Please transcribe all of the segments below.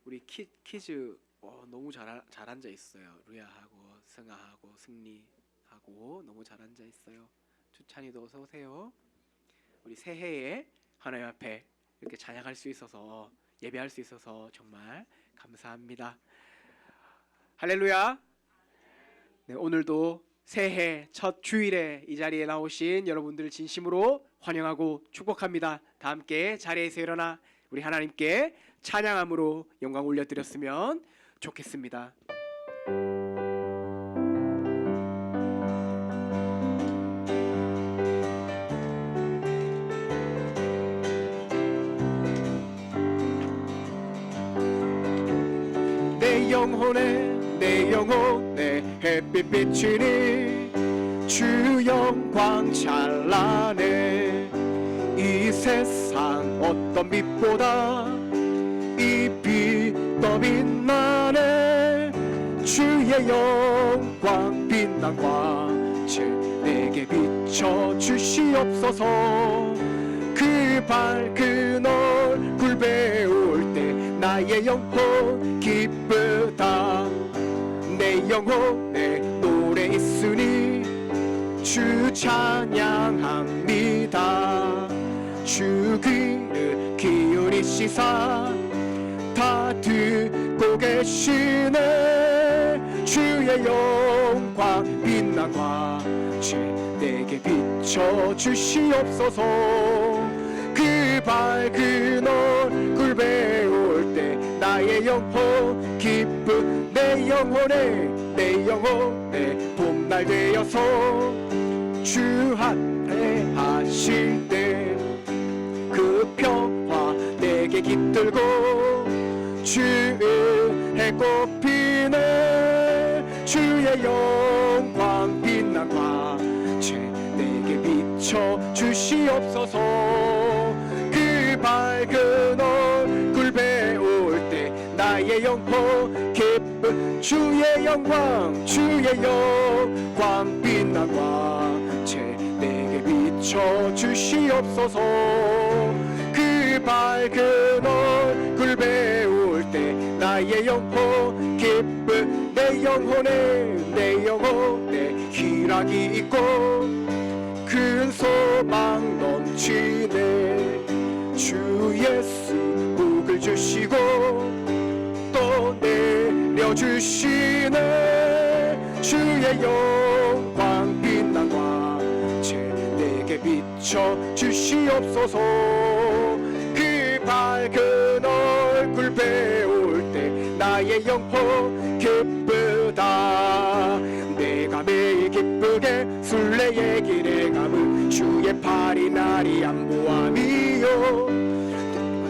우리 키즈 너무 잘 앉아 있어요. 루야하고 승아하고 승리하고 너무 잘 앉아 있어요. 주찬이도 어서 오세요. 우리 새해에 하나님 앞에 이렇게 찬양할 수 있어서 예배할 수 있어서 정말 감사합니다. 할렐루야. 네, 오늘도 새해 첫 주일에 이 자리에 나오신 여러분들을 진심으로 환영하고 축복합니다. 다 함께 자리에서 일어나 우리 하나님께 찬양함으로 영광 올려드렸으면 좋겠습니다. 내 영혼에 햇빛 비치니 주 영광 찬란해. 이 세상 어떤 빛보다 이 빛 더 빛나네. 주의 영광 빛난 광채 내게 비춰 주시옵소서. 그 밝은 얼굴 배울 때 나의 영혼 기쁘다. 내 영혼에 노래 있으니 주 찬양합니다. 주 귀를 기울이시사 다 듣고 계시네. 주의 영광 빛난 광채 내게 비춰 주시옵소서. 그 밝은 얼굴 배울 때 나의 영혼 기쁜 내 영혼에 봄날 되어서 주 앞에 하실 때 그 평화 내게 깃들고 주의 꽃피네. 주의 영광 빛난 광채 내게 비춰 주시옵소서. 그 밝은 얼굴 배울 때 나의 영혼 기쁜 주의 영광 빛난 광채 내게 비춰 주시옵소서. 그 밝은 얼굴 배울 때 나의 영혼 기쁜 내 영혼에 희락이 있고 큰 소망 넘치네. 주 예수 복을 주시고 또 내려주시네. 주의 영광 빛난 광채 내게 비춰 주시옵소서. 그 밝은 얼굴 배울 때 나의 영혼 기쁘다. 내가 매일 기쁘게 순례의 길에 감은 주의 팔이 나리 안보함이요.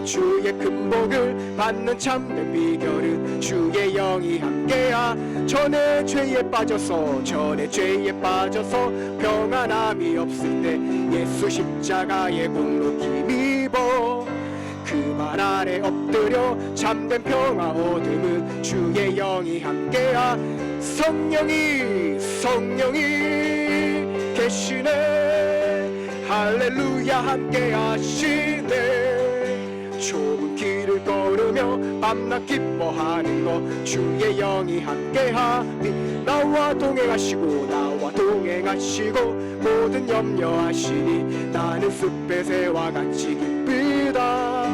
주의 큰 복을 받는 참된 비결은 주의 영이 함께야. 전에 죄에 빠져서 평안함이 없을 때 예수 십자가의 공로 힘입어 그 말 아래 엎드려 참된 평화 얻음은 주의 영이 함께야. 성령이 계시네. 할렐루야 함께 하시네. 좁은 길을 걸으며 밤낮 기뻐하는 것 주의 영이 함께하니. 나와 동행하시고 모든 염려하시니 나는 숲배새와 같이 기쁘다.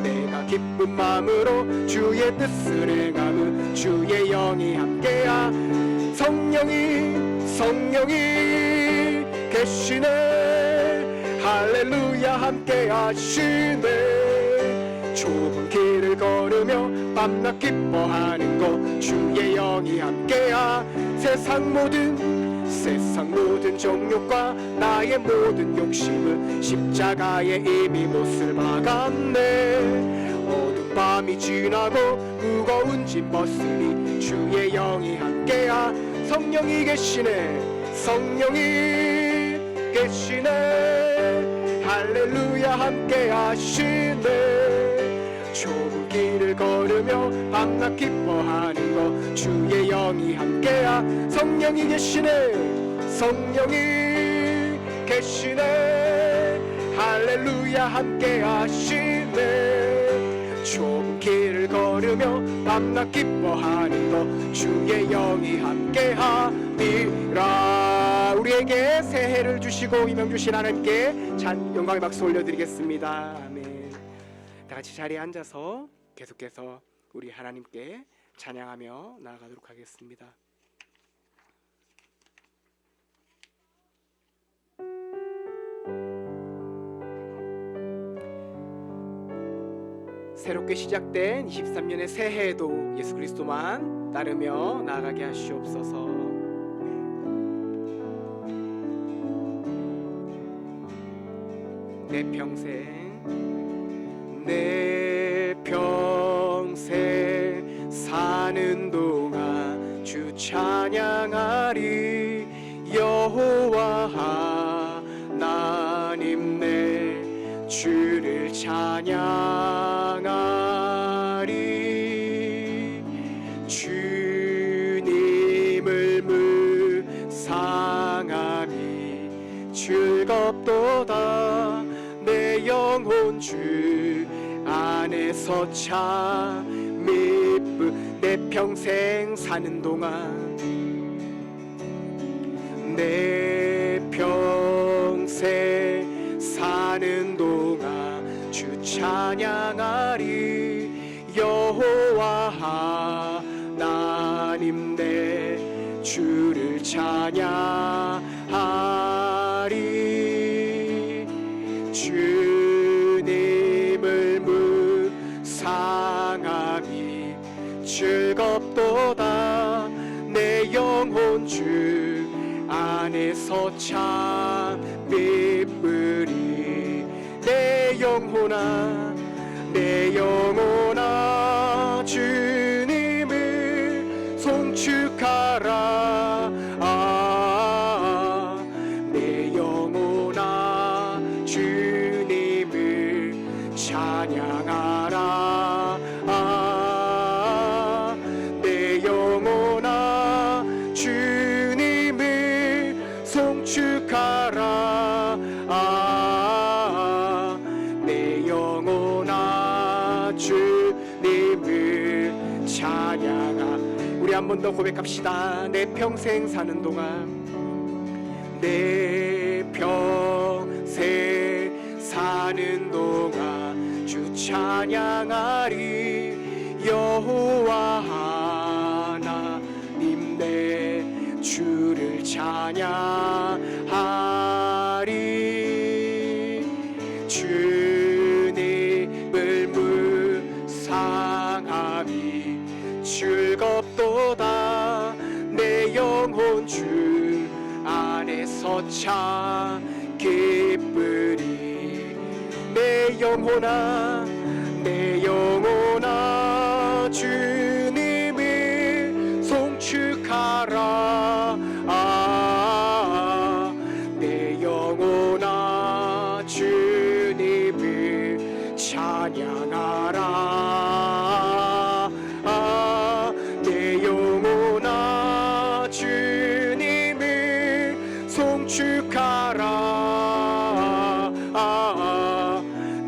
내가 기쁜 마음으로 주의 뜻을 행함은 주의 영이 함께야. 성령이 계시네. 할렐루야 함께 하시네. 좁은 길을 걸으며 밤낮 기뻐하는 것 주의 영이 함께야. 세상 모든 정욕과 나의 모든 욕심은 십자가에 이미 못을 박았네. 어두운 밤이 지나고 무거운 짐 벗으니 주의 영이 함께야. 성령이 계시네. 할렐루야 함께 하시네. 좁은 길을 걸으며 밤낮 기뻐하는 것 주의 영이 함께야. 성령이 계시네. 할렐루야 함께 하시네. 좁은 길을 걸으며 밤낮 기뻐하는 것 주의 영이 함께함이라. 우리에게 새해를 주시고 희망 주신 하나님께 영광의 박수 올려드리겠습니다. 아멘. 다 같이 자리에 앉아서 계속해서 우리 하나님께 찬양하며 나아가도록 하겠습니다. 새롭게 시작된 23년의 새해에도 예수 그리스도만 따르며 나아가게 하시옵소서. 내 평생 사는 동안 주 찬양하리. 여호와 하나님 내 주를 찬양하리. 주님을 묵상함이 즐겁도다. 내 영혼 주 안에서 참 기쁘. 내 평생 사는 동안 내 평생 사는 동안 주 찬양하리. 여호와 하나님 내 주를 찬양하리. 주님을 묵상함이 즐겁도다. 내 영혼 주 안에서 참 기쁘리. 내 영혼아 주님을 송축하라. 내 영혼아 주님을 찬양하라. 내 영혼아 주님을 송축하라. 내 영혼아 주님을 찬양하. 우리 한 번 더 고백합시다. 내 평생 사는 동안 내 평생 사는 동안 주 찬양하리. 여호와 하나님 내 주를 찬양하리. 주님을 묵상함이 즐겁도다. 내 영혼 주 안에서 참 기쁘리. 내 영혼아 주님을 송축하라. 내 영혼아 주님을 찬양하라. 내 영혼아 주님을 송축하라.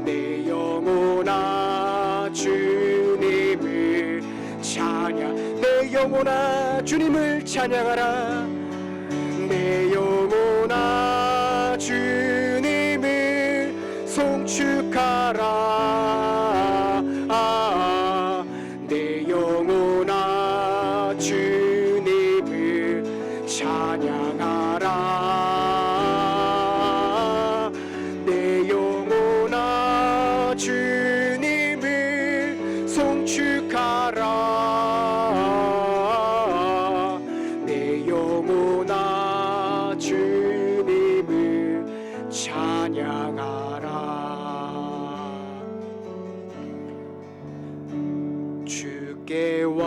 내 영혼아 주님을 찬양. 내 영혼아 주님을 찬양하라. 내 영혼아 주님을 송축하라. 내 영혼아 주님을 찬양하라. 내 영혼아 주님을 송축하라. 내 영혼아 주님을 찬양하라. 주께와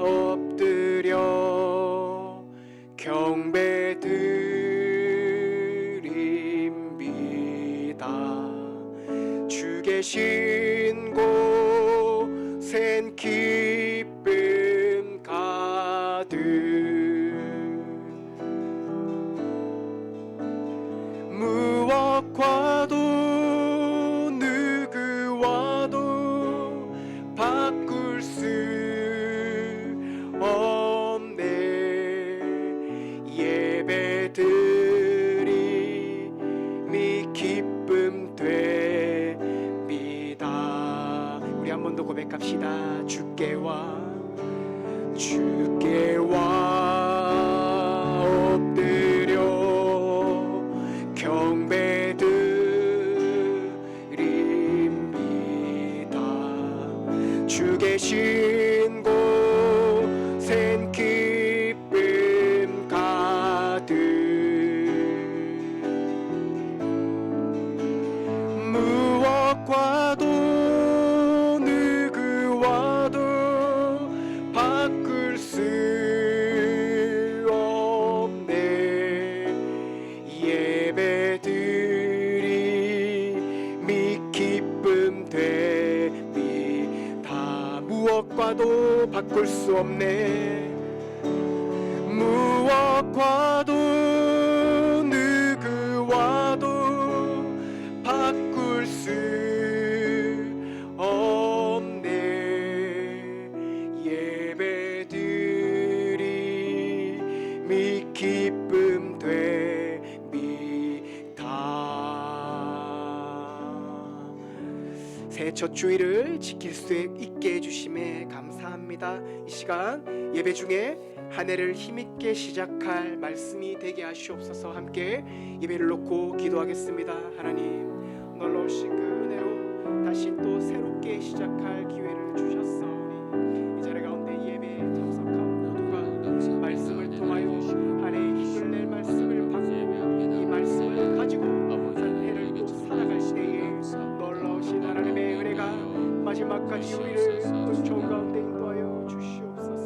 엎드려 경배드립니다. 주 계신 곳엔 기쁨 가득. 무엇과도 누구와도 한 번 더 고백합시다. 주께와 엎드려 경배드립니다. 주 계신 곳엔 기쁨 가득 무엇과도 누구와도 바꿀 수 없네. 예배드림이 기쁨 됩니다. 무엇과도 바꿀 수 없네. 무엇과도 누구와도 바꿀 수 없네. 예배드림이 기쁨 됩니다. 새해 첫 주일을 지킬 수 있게 해주심에 감사합니다. 이 시간 예배 중에 한 해를 힘있게 시작할 말씀이 되게 하시옵소서. 함께 예배를 놓고 기도하겠습니다. 하나님, 놀라우신 그 은혜로 다시 또 새롭게 시작할 기회를 주셨어. 우리 이 자리 가운데 예배에 참석한 모두가 말씀을 통하여 한 해의 힘을 낼 말씀을 받고 이 말씀을 가지고 한 해를 또 살아갈 때에 놀라우신 하나님의 은혜가 마지막까지 우리를 좋은 가운데 인도하여 주시옵소서.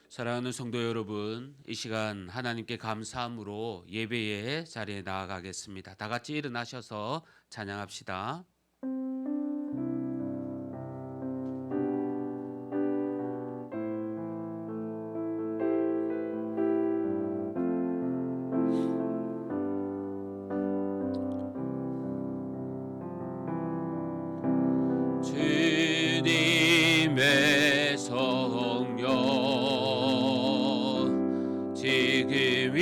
사랑하는 성도 여러분, 이 시간 하나님께 감사함으로 예배의 자리에 나아가겠습니다. 다 같이 일어나셔서 찬양합시다. 주님의 성령 지금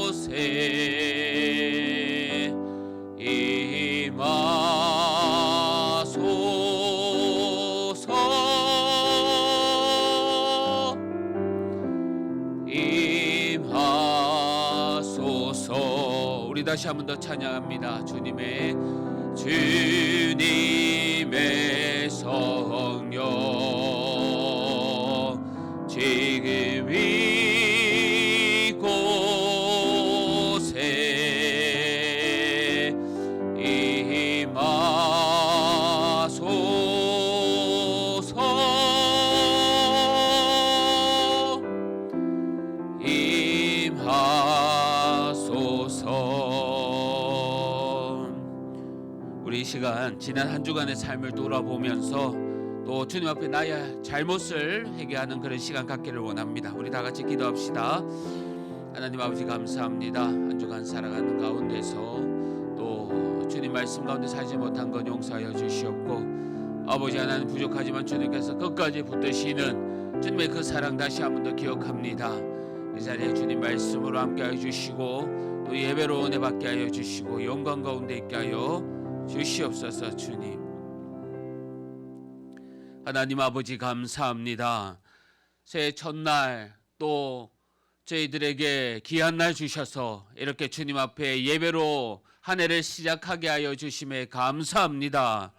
이곳에 임하소서. 우리 다시 한 번 더 찬양합니다. 주님의 성령 지금 이곳에 임하소서. 우리 이 시간 지난 한 주간의 삶을 돌아보면서 또 주님 앞에 나의 잘못을 회개하는 그런 시간 갖기를 원합니다. 우리 다 같이 기도합시다. 하나님 아버지 감사합니다. 한 주간 살아가는 가운데서 또 주님 말씀 가운데 살지 못한 것 용서하여 주시옵고, 아버지 하나님 부족하지만 주님께서 끝까지 붙드시는 주님의 그 사랑 다시 한 번 더 기억합니다. 이 자리에 주님 말씀으로 함께하여 주시고 또 예배로 은혜 받게 하여 주시고 영광 가운데 있게 하여 주시옵소서. 주님 하나님 아버지 감사합니다. 새해 첫날 또 저희들에게 귀한 날 주셔서 이렇게 주님 앞에 예배로 한 해를 시작하게 하여 주심에 감사합니다.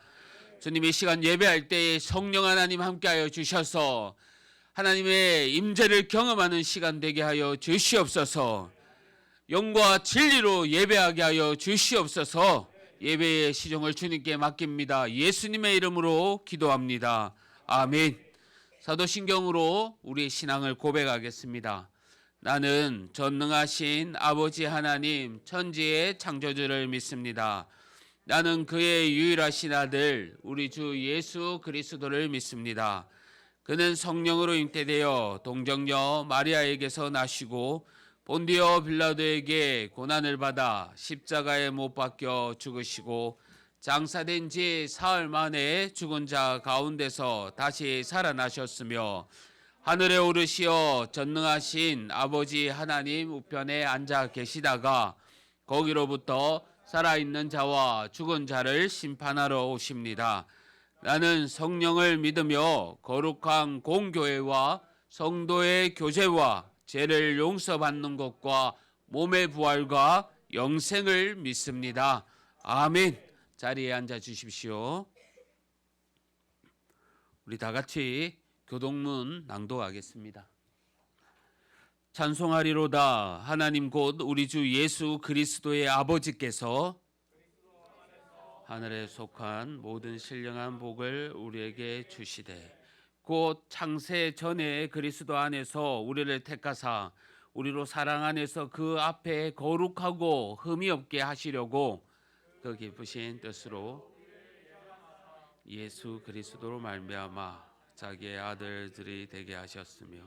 주님 이 시간 예배할 때에 성령 하나님 함께하여 주셔서 하나님의 임재를 경험하는 시간 되게 하여 주시옵소서. 영과 진리로 예배하게 하여 주시옵소서. 예배의 시종을 주님께 맡깁니다. 예수님의 이름으로 기도합니다. 아멘. 사도신경으로 우리의 신앙을 고백하겠습니다. 나는 전능하신 아버지 하나님 천지의 창조주를 믿습니다. 나는 그의 유일하신 아들 우리 주 예수 그리스도를 믿습니다. 그는 성령으로 잉태되어 동정녀 마리아에게서 나시고 본디오 빌라도에게 고난을 받아 십자가에 못 박혀 죽으시고 장사된 지 사흘 만에 죽은 자 가운데서 다시 살아나셨으며 하늘에 오르시어 전능하신 아버지 하나님 우편에 앉아 계시다가 거기로부터 살아있는 자와 죽은 자를 심판하러 오십니다. 나는 성령을 믿으며 거룩한 공교회와 성도의 교제와 죄를 용서받는 것과 몸의 부활과 영생을 믿습니다. 아멘. 자리에 앉아 주십시오. 우리 다 같이 교동문 낭독하겠습니다. 찬송하리로다. 하나님 곧 우리 주 예수 그리스도의 아버지께서 하늘에 속한 모든 신령한 복을 우리에게 주시되 곧 창세 전에 그리스도 안에서 우리를 택하사 우리로 사랑 안에서 그 앞에 거룩하고 흠이 없게 하시려고 그 기쁘신 뜻으로 예수 그리스도로 말미암아 자기의 아들들이 되게 하셨으며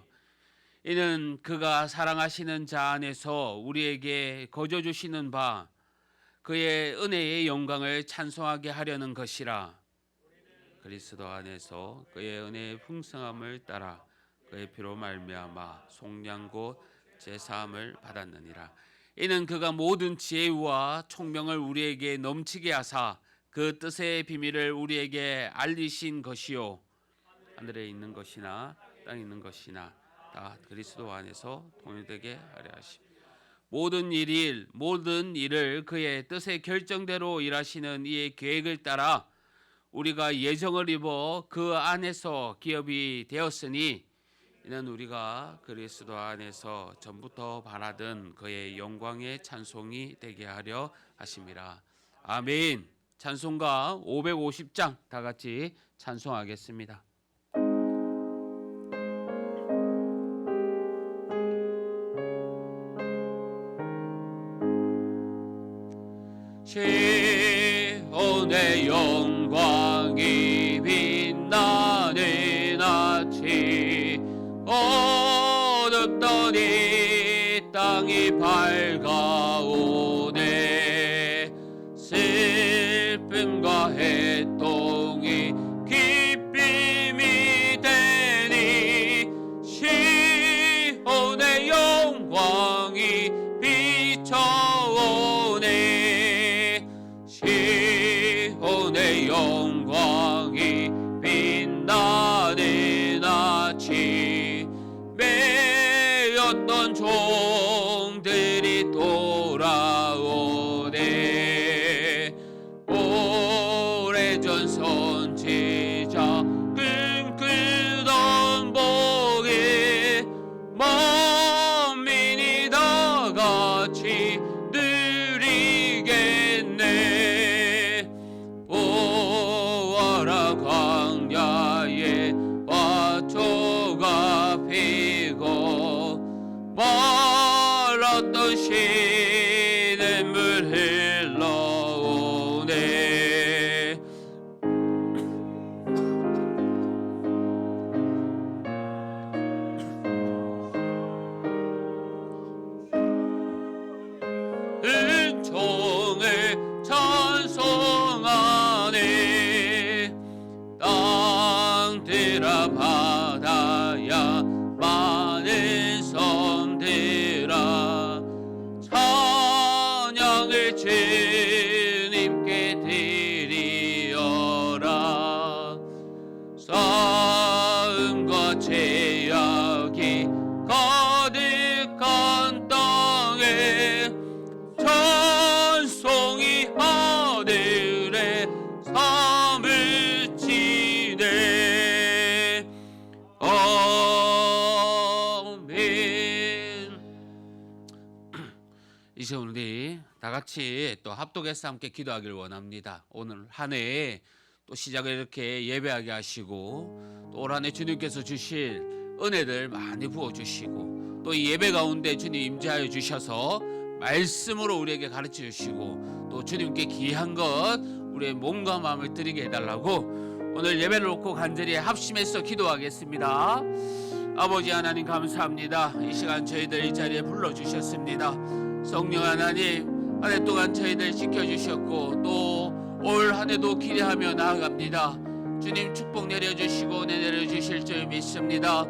이는 그가 사랑하시는 자 안에서 우리에게 거저 주시는 바 그의 은혜의 영광을 찬송하게 하려는 것이라. 그리스도 안에서 그의 은혜의 풍성함을 따라 그의 피로 말미암아 속량 곧 제사함을 받았느니라. 이는 그가 모든 지혜와 총명을 우리에게 넘치게 하사 그 뜻의 비밀을 우리에게 알리신 것이요 하늘에 있는 것이나 땅에 있는 것이나 다 그리스도 안에서 통일되게 하려 하심. 모든 일을 그의 뜻의 결정대로 일하시는 이의 계획을 따라 우리가 예정을 입어 그 안에서 기업이 되었으니 이는 우리가 그리스도 안에서 전부터 바라던 그의 영광의 찬송이 되게 하려 하심이라. 아멘. 찬송가 550장 다 같이 찬송하겠습니다. 시온의 영광이 빛나는 아침 어둡던 이 땅이 밝아오네. 슬픔과 해통이 기쁨이 되니 시온의 영광이 비춰오네. 시온의 영광이 빛나는 아침 매였던 종들이 돌아오네. 오래전 선지자 꿈꾸던 복이 만민이 다 같이 누리겠네. 보아라 광야에 화초가 피고 말랐던 시냇물 흘러오네. 은총을 찬송하네. 땅들아 바다야 많은 섬들아 찬양을 주님께 드리어라. 싸움과 죄악이 가득한 땅에 찬송이 하늘에 삶을 지네. 아멘. 이제 우리 다 같이 또 합독해서 함께 기도하길 원합니다. 오늘 한 해에 또 시작을 이렇게 예배하게 하시고 또 올 한 해 주님께서 주실 은혜들 많이 부어주시고 또 이 예배 가운데 주님 임재하여 주셔서 말씀으로 우리에게 가르쳐 주시고 또 주님께 귀한 것 우리의 몸과 마음을 드리게 해달라고 오늘 예배를 놓고 간절히 합심해서 기도하겠습니다. 아버지 하나님 감사합니다. 이 시간 저희들 이 자리에 불러주셨습니다. 성령 하나님 한 해 동안 저희들 지켜주셨고 또 올 한 해도 기대하며 나아갑니다. 주님 축복 내려주시고 은혜 내려주실 줄 믿습니다.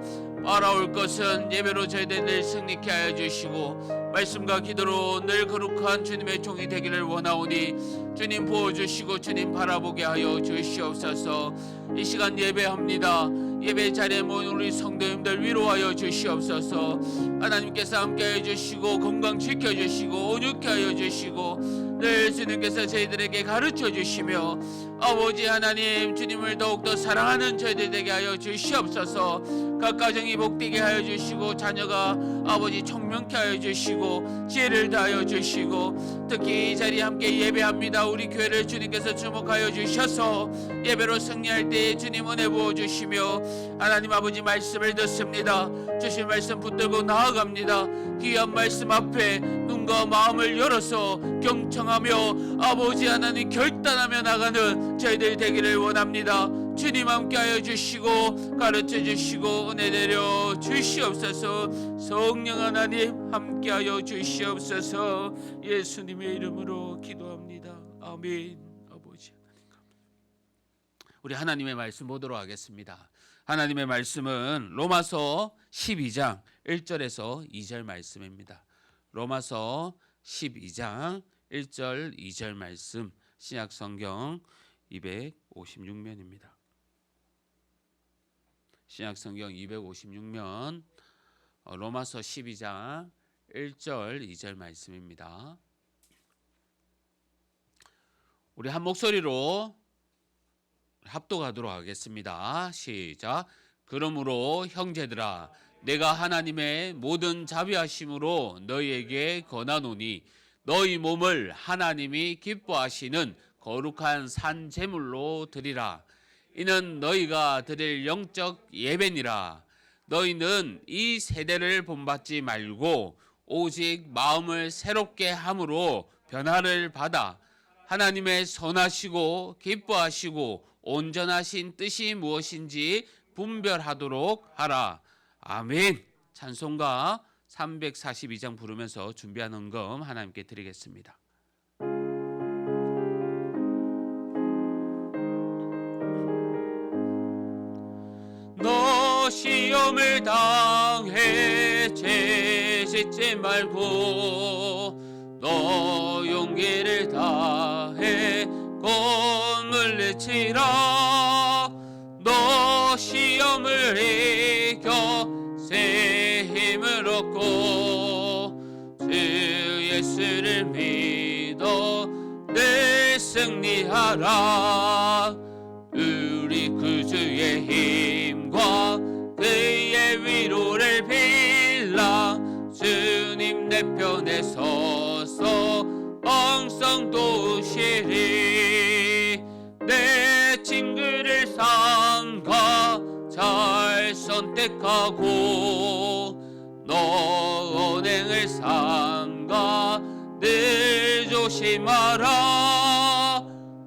알아올 것은 예배로 저희들 늘 승리케 하여 주시고 말씀과 기도로 늘 거룩한 주님의 종이 되기를 원하오니 주님 부어주시고 주님 바라보게 하여 주시옵소서. 이 시간 예배합니다. 예배 자리에 모인 우리 성도님들 위로하여 주시옵소서. 하나님께서 함께해 주시고 건강 지켜주시고 온유케 하여 주시고 늘 주님께서 저희들에게 가르쳐 주시며 아버지 하나님 주님을 더욱더 사랑하는 저희들 되게 하여 주시옵소서. 각 가정이 복되게 하여 주시고 자녀가 아버지 총명케 하여 주시고 지혜를 다하여 주시고 특히 이 자리에 함께 예배합니다. 우리 교회를 주님께서 주목하여 주셔서 예배로 승리할 때에 주님 은혜 부어주시며 하나님 아버지 말씀을 듣습니다. 주신 말씀 붙들고 나아갑니다. 귀한 말씀 앞에 눈과 마음을 열어서 경청하며 아버지 하나님 결단하며 나가는 저희들 되기를 원합니다. 주님 함께하여 주시고 가르쳐 주시고 은혜 내려 주시옵소서. 성령 하나님 함께하여 주시옵소서. 예수님의 이름으로 기도합니다. 아멘. 아버지 하나님 감사합니다. 우리 하나님의 말씀 보도록 하겠습니다. 하나님의 말씀은 로마서 12장 1절에서 2절 말씀입니다. 로마서 12장 1절 2절 말씀 신약성경 256면입니다. 신약성경 256면 로마서 12장 1절 2절 말씀입니다. 우리 한 목소리로 합독하도록 하겠습니다. 시작. 그러므로 형제들아 내가 하나님의 모든 자비하심으로 너희에게 권하노니 너희 몸을 하나님이 기뻐하시는 거룩한 산 제물로 드리라. 이는 너희가 드릴 영적 예배니라. 너희는 이 세대를 본받지 말고 오직 마음을 새롭게 함으로 변화를 받아 하나님의 선하시고 기뻐하시고 온전하신 뜻이 무엇인지 분별하도록 하라. 아멘. 찬송가 342장 부르면서 준비한 헌금 하나님께 드리겠습니다. 너 시험을 당해 죄짓지 말고 너 용기를 다해 꿈을 내치라. 너 시험을 이겨 새 힘을 얻고 주 예수를 믿어 늘 승리하라. 우리 구주의 힘과 그의 위로를 빌라. 주님 내 편에 서서 항상 도우시리. 내 친구를 삼가 잘 선택하고 너 언행을 삼가 늘 조심하라.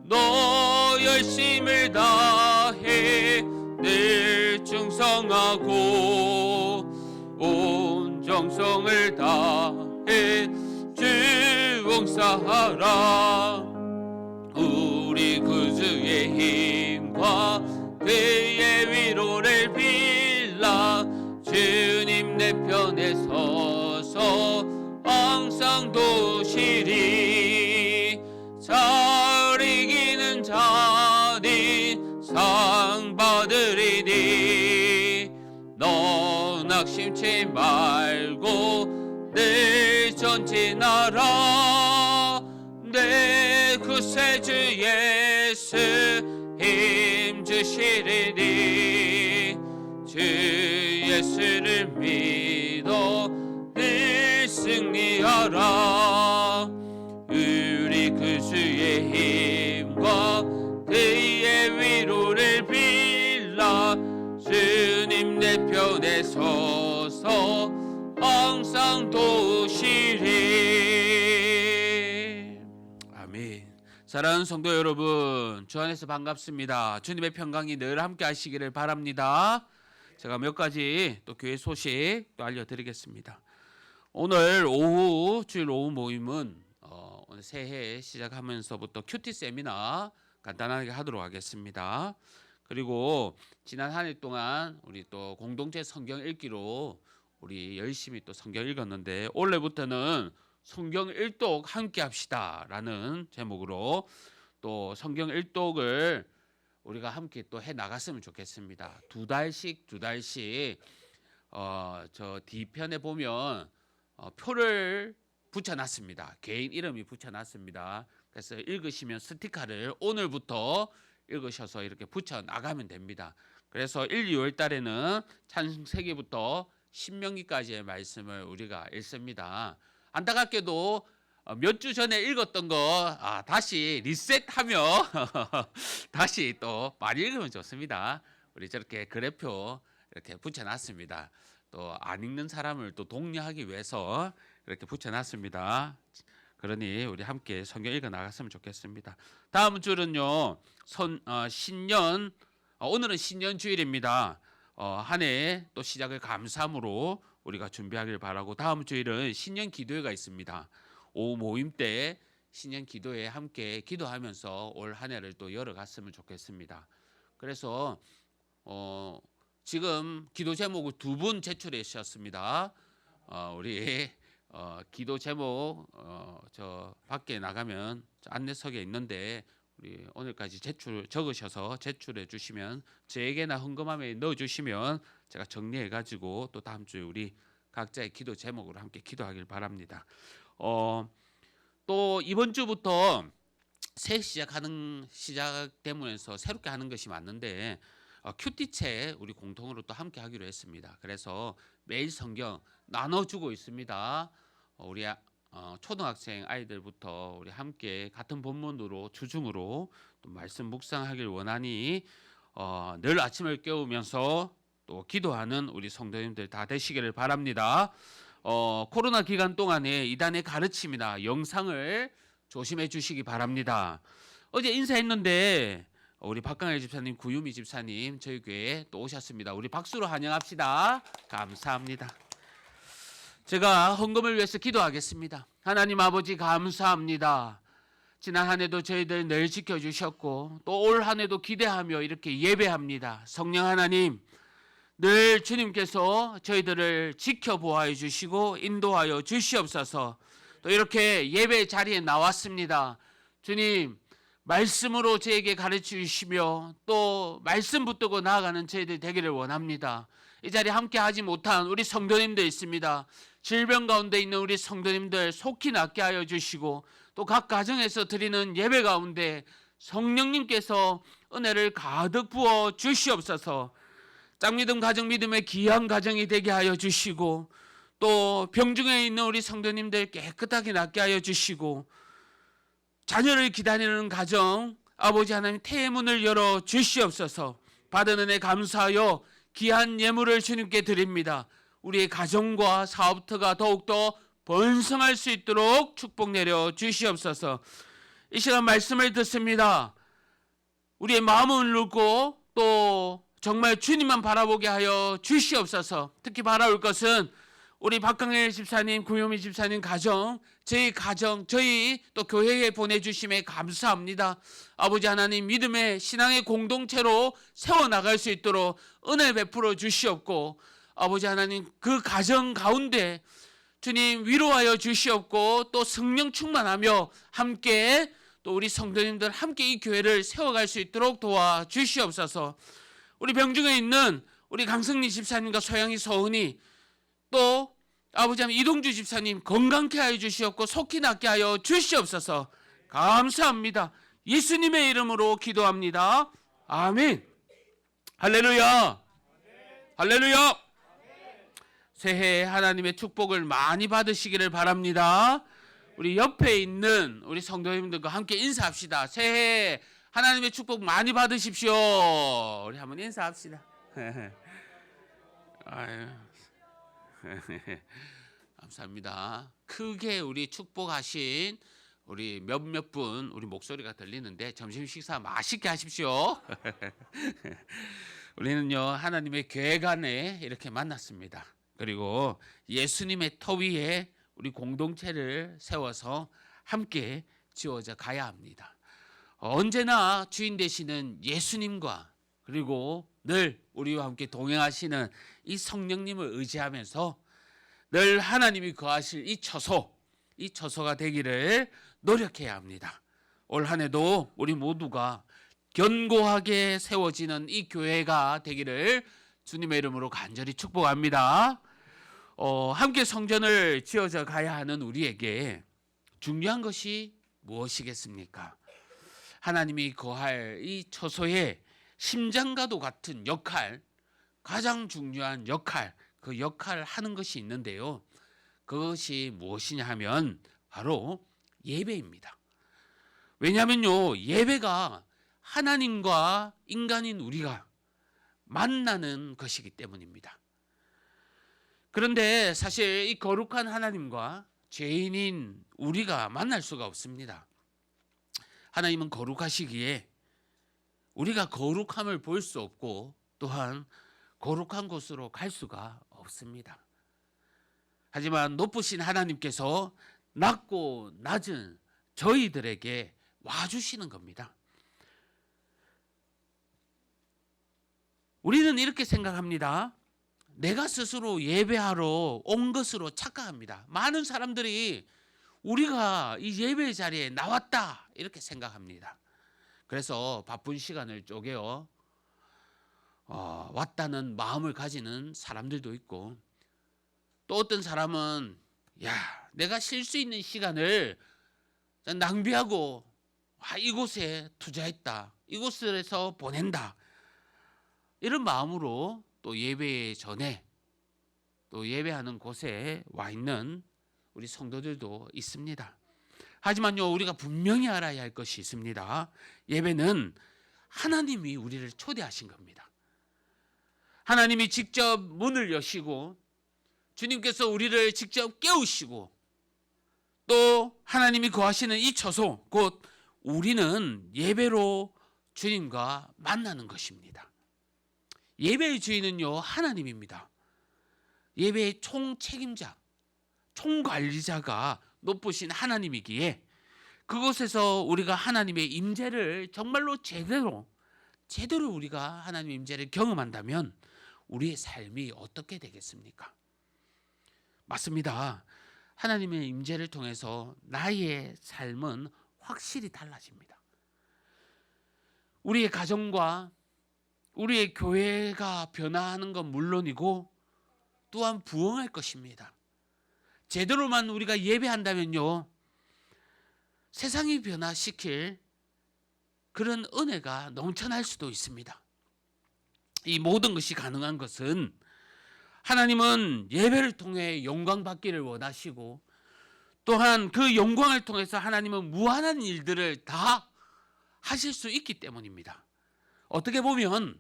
너 열심을 다해 늘 충성하고 온 정성을 다해 주 봉사하라. 우리 구주의 힘과 그의 위로를 빌라. 주님 내 편에 서서 항상 도우시리. 잘 이기는 자니 상 받으리니. 너 낙심치 말고 늘 전진하라. 내 구세주 예수 힘 주시리니. 주 예수를 믿어 늘 승리하라. 우리 구주의 힘과 그의 위로를 빌라. 주님 내 편에 서서 항상 도우시리. 아멘. 사랑하는 성도 여러분, 주 안에서 반갑습니다. 주님의 평강이 늘 함께 하시기를 바랍니다. 제가 몇 가지 또 교회 소식 또 알려드리겠습니다. 오늘 오후 주일 오후 모임은 오늘 새해 시작하면서부터 큐티 세미나 간단하게 하도록 하겠습니다. 그리고 지난 한 해 동안 우리 또 공동체 성경 읽기로 우리 열심히 또 성경 읽었는데 올해부터는 성경 일독 함께 합시다라는 제목으로 또 성경 일독을 우리가 함께 또 해 나갔으면 좋겠습니다. 두 달씩 저 뒤편에 보면 표를 붙여놨습니다. 개인 이름이 붙여놨습니다. 그래서 읽으시면 스티커를 오늘부터 읽으셔서 이렇게 붙여 나가면 됩니다. 그래서 1, 2월 달에는 창세기부터 신명기까지의 말씀을 우리가 읽습니다. 안타깝게도 몇 주 전에 읽었던 거 다시 리셋하며 다시 또 많이 읽으면 좋습니다. 우리 저렇게 그래표 이렇게 붙여놨습니다. 또 안 읽는 사람을 또 독려하기 위해서 이렇게 붙여놨습니다. 그러니 우리 함께 성경 읽어 나갔으면 좋겠습니다. 다음 주는요 신년 오늘은 신년 주일입니다. 한 해 또 시작을 감사함으로 우리가 준비하길 바라고 다음 주일은 신년 기도회가 있습니다. 오후 모임 때 신년 기도회에 함께 기도하면서 올 한 해를 또 열어갔으면 좋겠습니다. 그래서 지금 기도 제목을 두 분 제출해 주셨습니다. 우리 기도 제목 저 밖에 나가면 안내석에 있는데 우리 오늘까지 적으셔서 제출해 주시면 저에게나 헌금함에 넣어 주시면 제가 정리해 가지고 또 다음 주에 우리 각자의 기도 제목으로 함께 기도하길 바랍니다. 또 이번 주부터 새 시작되면서 새롭게 하는 것이 맞는데 큐티체 우리 공통으로 또 함께 하기로 했습니다. 그래서 매일 성경 나눠주고 있습니다. 우리 초등학생 아이들부터 우리 함께 같은 본문으로 주중으로 또 말씀 묵상하길 원하니 늘 아침을 깨우면서 또 기도하는 우리 성도님들 다 되시기를 바랍니다. 코로나 기간 동안에 이단의 가르침이나 영상을 조심해 주시기 바랍니다. 어제 인사했는데 우리 박강일 집사님, 구유미 집사님 저희 교회에 또 오셨습니다. 우리 박수로 환영합시다. 감사합니다. 제가 헌금을 위해서 기도하겠습니다. 하나님 아버지 감사합니다. 지난 한 해도 저희들 늘 지켜주셨고 또 올 한 해도 기대하며 이렇게 예배합니다. 성령 하나님 늘 주님께서 저희들을 지켜보아해 주시고 인도하여 주시옵소서. 또 이렇게 예배 자리에 나왔습니다. 주님 말씀으로 저에게 가르쳐 주시며 또 말씀 붙들고 나아가는 저희들 되기를 원합니다. 이 자리에 함께 하지 못한 우리 성도님들 있습니다. 질병 가운데 있는 우리 성도님들 속히 낫게 하여 주시고 또 각 가정에서 드리는 예배 가운데 성령님께서 은혜를 가득 부어 주시옵소서. 짝믿음 가정 믿음의 귀한 가정이 되게 하여 주시고 또 병중에 있는 우리 성도님들 깨끗하게 낫게 하여 주시고 자녀를 기다리는 가정 아버지 하나님 태의 문을 열어 주시옵소서. 받은 은혜 감사하여 귀한 예물을 주님께 드립니다. 우리의 가정과 사업터가 더욱더 번성할 수 있도록 축복 내려 주시옵소서. 이 시간 말씀을 듣습니다. 우리의 마음을 누르고 또 정말 주님만 바라보게 하여 주시옵소서. 특히 바라올 것은 우리 박강일 집사님, 구요미 집사님 가정, 저희 또 교회에 보내주심에 감사합니다. 아버지 하나님 믿음의 신앙의 공동체로 세워나갈 수 있도록 은혜 베풀어 주시옵고 아버지 하나님 그 가정 가운데 주님 위로하여 주시옵고 또 성령 충만하며 함께 또 우리 성도님들 함께 이 교회를 세워갈 수 있도록 도와주시옵소서. 우리 병중에 있는 우리 강승리 집사님과 소양이 서은이 또 아버지 하나님 이동주 집사님 건강케 하여 주시옵고 속히 낫게 하여 주시옵소서. 감사합니다. 예수님의 이름으로 기도합니다. 아멘. 할렐루야. 할렐루야. 새해 하나님의 축복을 많이 받으시기를 바랍니다. 우리 옆에 있는 우리 성도님들과 함께 인사합시다. 새해 하나님의 축복 많이 받으십시오. 우리 한번 인사합시다. 아유. 감사합니다. 크게 우리 축복하신 우리 몇몇 분 우리 목소리가 들리는데 점심 식사 맛있게 하십시오. 우리는요 하나님의 계간에 이렇게 만났습니다. 그리고 예수님의 터 위에 우리 공동체를 세워서 함께 지어져 가야 합니다. 언제나 주인 되시는 예수님과 그리고 늘 우리와 함께 동행하시는 이 성령님을 의지하면서 늘 하나님이 거하실 이 처소가 되기를 노력해야 합니다. 올 한 해도 우리 모두가 견고하게 세워지는 이 교회가 되기를 주님의 이름으로 간절히 축복합니다. 함께 성전을 지어져 가야 하는 우리에게 중요한 것이 무엇이겠습니까? 하나님이 거할 이 처소의 심장과도 같은 역할, 가장 중요한 역할, 그 역할을 하는 것이 있는데요. 그것이 무엇이냐 하면 바로 예배입니다. 왜냐하면요, 예배가 하나님과 인간인 우리가 만나는 것이기 때문입니다. 그런데 사실 이 거룩한 하나님과 죄인인 우리가 만날 수가 없습니다. 하나님은 거룩하시기에 우리가 거룩함을 볼 수 없고 또한 거룩한 곳으로 갈 수가 없습니다. 하지만 높으신 하나님께서 낮고 낮은 저희들에게 와주시는 겁니다. 우리는 이렇게 생각합니다. 내가 스스로 예배하러 온 것으로 착각합니다. 많은 사람들이 우리가 이 예배 자리에 나왔다 이렇게 생각합니다. 그래서 바쁜 시간을 쪼개어 왔다는 마음을 가지는 사람들도 있고, 또 어떤 사람은 내가 쉴 수 있는 시간을 낭비하고 이곳에 투자했다, 이곳에서 보낸다, 이런 마음으로 또 예배 전에 또 예배하는 곳에 와 있는 우리 성도들도 있습니다. 하지만요, 우리가 분명히 알아야 할 것이 있습니다. 예배는 하나님이 우리를 초대하신 겁니다. 하나님이 직접 문을 여시고 주님께서 우리를 직접 깨우시고 또 하나님이 거하시는 이 처소, 곧 우리는 예배로 주님과 만나는 것입니다. 예배의 주인은요, 하나님입니다. 예배의 총책임자, 총관리자가 높으신 하나님이기에 그곳에서 우리가 하나님의 임재를 정말로 제대로 우리가 하나님의 임재를 경험한다면 우리의 삶이 어떻게 되겠습니까? 맞습니다. 하나님의 임재를 통해서 나의 삶은 확실히 달라집니다. 우리의 가정과 우리의 교회가 변화하는 건 물론이고 또한 부흥할 것입니다. 제대로만 우리가 예배한다면요, 세상이 변화시킬 그런 은혜가 넘쳐날 수도 있습니다. 이 모든 것이 가능한 것은 하나님은 예배를 통해 영광 받기를 원하시고 또한 그 영광을 통해서 하나님은 무한한 일들을 다 하실 수 있기 때문입니다. 어떻게 보면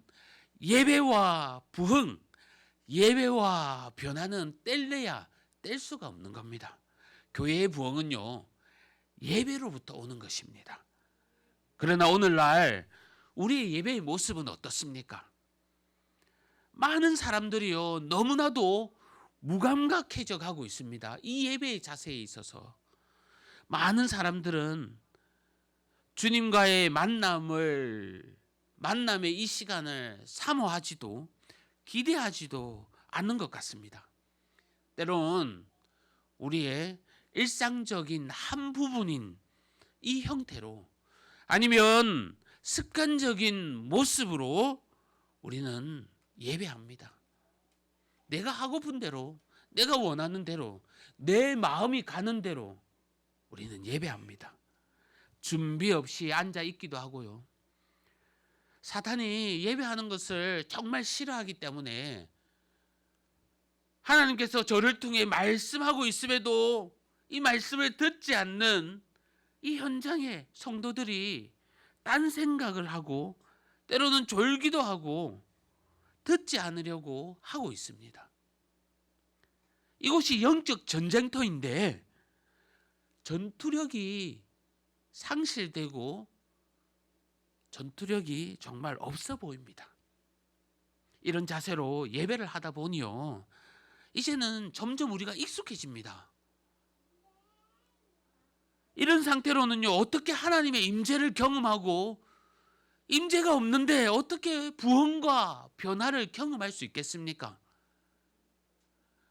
예배와 부흥, 예배와 변화는 뗄래야 뗄 수가 없는 겁니다. 교회의 부흥은요, 예배로부터 오는 것입니다. 그러나 오늘날 우리의 예배의 모습은 어떻습니까? 많은 사람들이요, 너무나도 무감각해져 가고 있습니다. 이 예배의 자세에 있어서 많은 사람들은 주님과의 만남의 이 시간을 사모하지도 기대하지도 않는 것 같습니다. 때론 우리의 일상적인 한 부분인 이 형태로 아니면 습관적인 모습으로 우리는 예배합니다. 내가 하고픈 대로, 내가 원하는 대로, 내 마음이 가는 대로 우리는 예배합니다. 준비 없이 앉아 있기도 하고요. 사탄이 예배하는 것을 정말 싫어하기 때문에 하나님께서 저를 통해 말씀하고 있음에도 이 말씀을 듣지 않는 이 현장의 성도들이 딴 생각을 하고 때로는 졸기도 하고 듣지 않으려고 하고 있습니다. 이곳이 영적 전쟁터인데 전투력이 상실되고 전투력이 정말 없어 보입니다. 이런 자세로 예배를 하다 보니요, 이제는 점점 우리가 익숙해집니다. 이런 상태로는요, 어떻게 하나님의 임재를 경험하고 임재가 없는데 어떻게 부흥과 변화를 경험할 수 있겠습니까?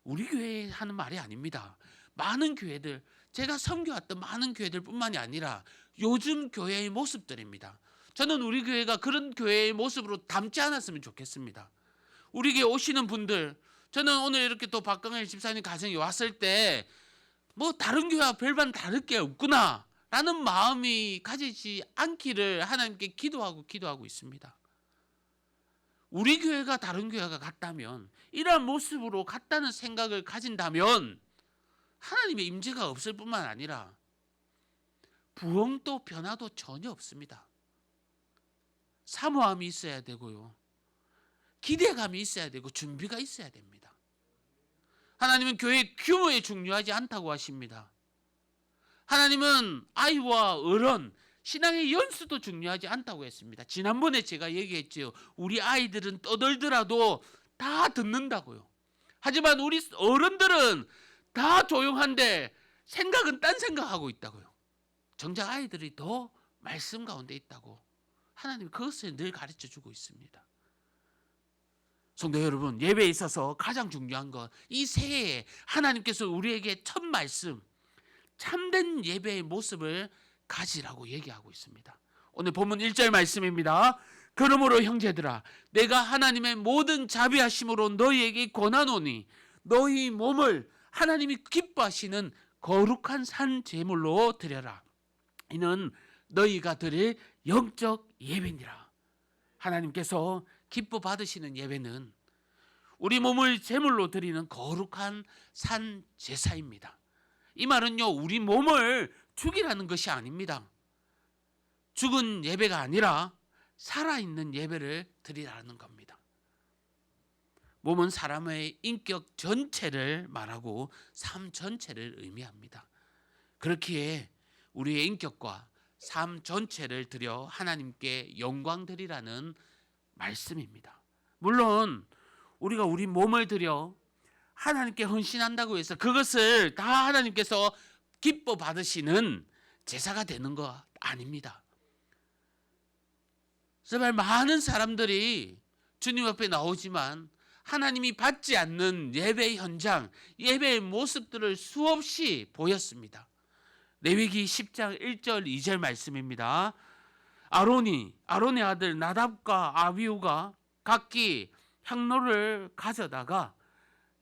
우리 교회 하는 말이 아닙니다. 많은 교회들, 제가 섬겨왔던 많은 교회들뿐만이 아니라 요즘 교회의 모습들입니다. 저는 우리 교회가 그런 교회의 모습으로 담지 않았으면 좋겠습니다. 우리 교회 오시는 분들, 저는 오늘 이렇게 또 박강일 집사님 가정에 왔을 때 뭐 다른 교회와 별반 다를 게 없구나 라는 마음이 가지지 않기를 하나님께 기도하고 있습니다. 우리 교회가 다른 교회가 같다면, 이러한 모습으로 같다는 생각을 가진다면 하나님의 임재가 없을 뿐만 아니라 부흥도 변화도 전혀 없습니다. 사모함이 있어야 되고요, 기대감이 있어야 되고 준비가 있어야 됩니다. 하나님은 교회의 규모에 중요하지 않다고 하십니다. 하나님은 아이와 어른, 신앙의 연수도 중요하지 않다고 했습니다. 지난번에 제가 얘기했지요. 우리 아이들은 떠들더라도 다 듣는다고요. 하지만 우리 어른들은 다 조용한데 생각은 딴 생각하고 있다고요. 정작 아이들이 더 말씀 가운데 있다고 하나님 그것을 늘 가르쳐주고 있습니다. 성도 여러분, 예배에 있어서 가장 중요한 것, 이 새해에 하나님께서 우리에게 첫 말씀, 참된 예배의 모습을 가지라고 얘기하고 있습니다. 오늘 본문 1절 말씀입니다. 그러므로 형제들아, 내가 하나님의 모든 자비하심으로 너희에게 권하노니 너희 몸을 하나님이 기뻐하시는 거룩한 산 제물로 드려라. 이는 너희가 드릴 영적 예배니라. 하나님께서 기뻐 받으시는 예배는 우리 몸을 제물로 드리는 거룩한 산 제사입니다. 이 말은요, 우리 몸을 죽이라는 것이 아닙니다. 죽은 예배가 아니라 살아있는 예배를 드리라는 겁니다. 몸은 사람의 인격 전체를 말하고 삶 전체를 의미합니다. 그렇기에 우리의 인격과 삶 전체를 드려 하나님께 영광 드리라는 말씀입니다. 물론 우리가 우리 몸을 드려 하나님께 헌신한다고 해서 그것을 다 하나님께서 기뻐 받으시는 제사가 되는 거 아닙니다. 정말 많은 사람들이 주님 앞에 나오지만 하나님이 받지 않는 예배 현장, 예배의 모습들을 수없이 보였습니다. 레위기 10장 1절 2절 말씀입니다. 아론의 아들 나답과 아비후가 각기 향로를 가져다가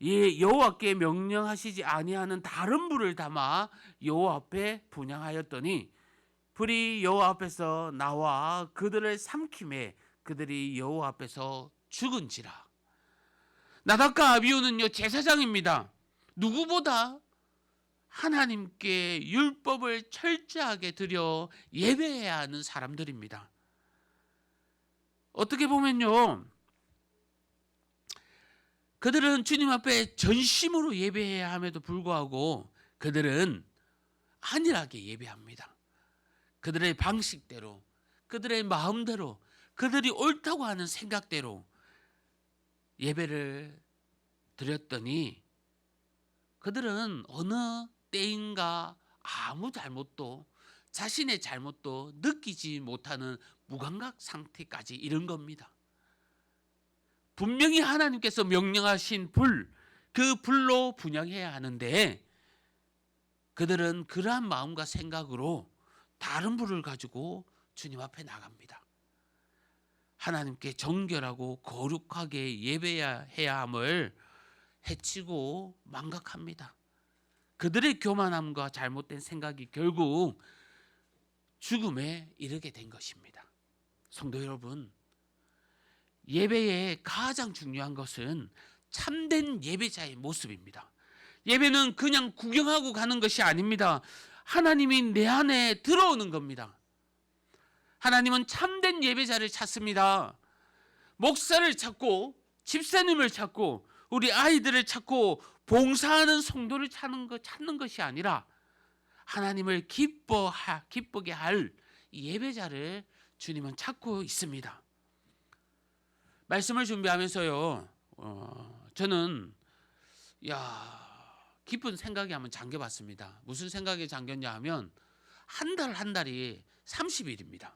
여호와께 명령하시지 아니하는 다른 불을 담아 여호와 앞에 분향하였더니 불이 여호와 앞에서 나와 그들을 삼킴에 그들이 여호와 앞에서 죽은지라. 나답과 아비후는요, 제사장입니다. 누구보다 하나님께 율법을 철저하게 드려 예배해야 하는 사람들입니다. 어떻게 보면요, 그들은 주님 앞에 전심으로 예배해야 함에도 불구하고 그들은 안일하게 예배합니다. 그들의 방식대로, 그들의 마음대로, 그들이 옳다고 하는 생각대로 예배를 드렸더니 그들은 어느 때인가 아무 잘못도, 자신의 잘못도 느끼지 못하는 무감각 상태까지 이른 겁니다. 분명히 하나님께서 명령하신 불, 그 불로 분향해야 하는데 그들은 그러한 마음과 생각으로 다른 불을 가지고 주님 앞에 나갑니다. 하나님께 정결하고 거룩하게 예배해야 함을 해치고 망각합니다. 그들의 교만함과 잘못된 생각이 결국 죽음에 이르게 된 것입니다. 성도 여러분, 예배의 가장 중요한 것은 참된 예배자의 모습입니다. 예배는 그냥 구경하고 가는 것이 아닙니다. 하나님이 내 안에 들어오는 겁니다. 하나님은 참된 예배자를 찾습니다. 목사를 찾고 집사님을 찾고 우리 아이들을 찾고 봉사하는 성도를 찾는 것이 아니라 하나님을 기쁘게 할 예배자를 주님은 찾고 있습니다. 말씀을 준비하면서요, 저는 깊은 생각이 한번 잠겨봤습니다. 무슨 생각에 잠겼냐 하면 한 달이 30일입니다.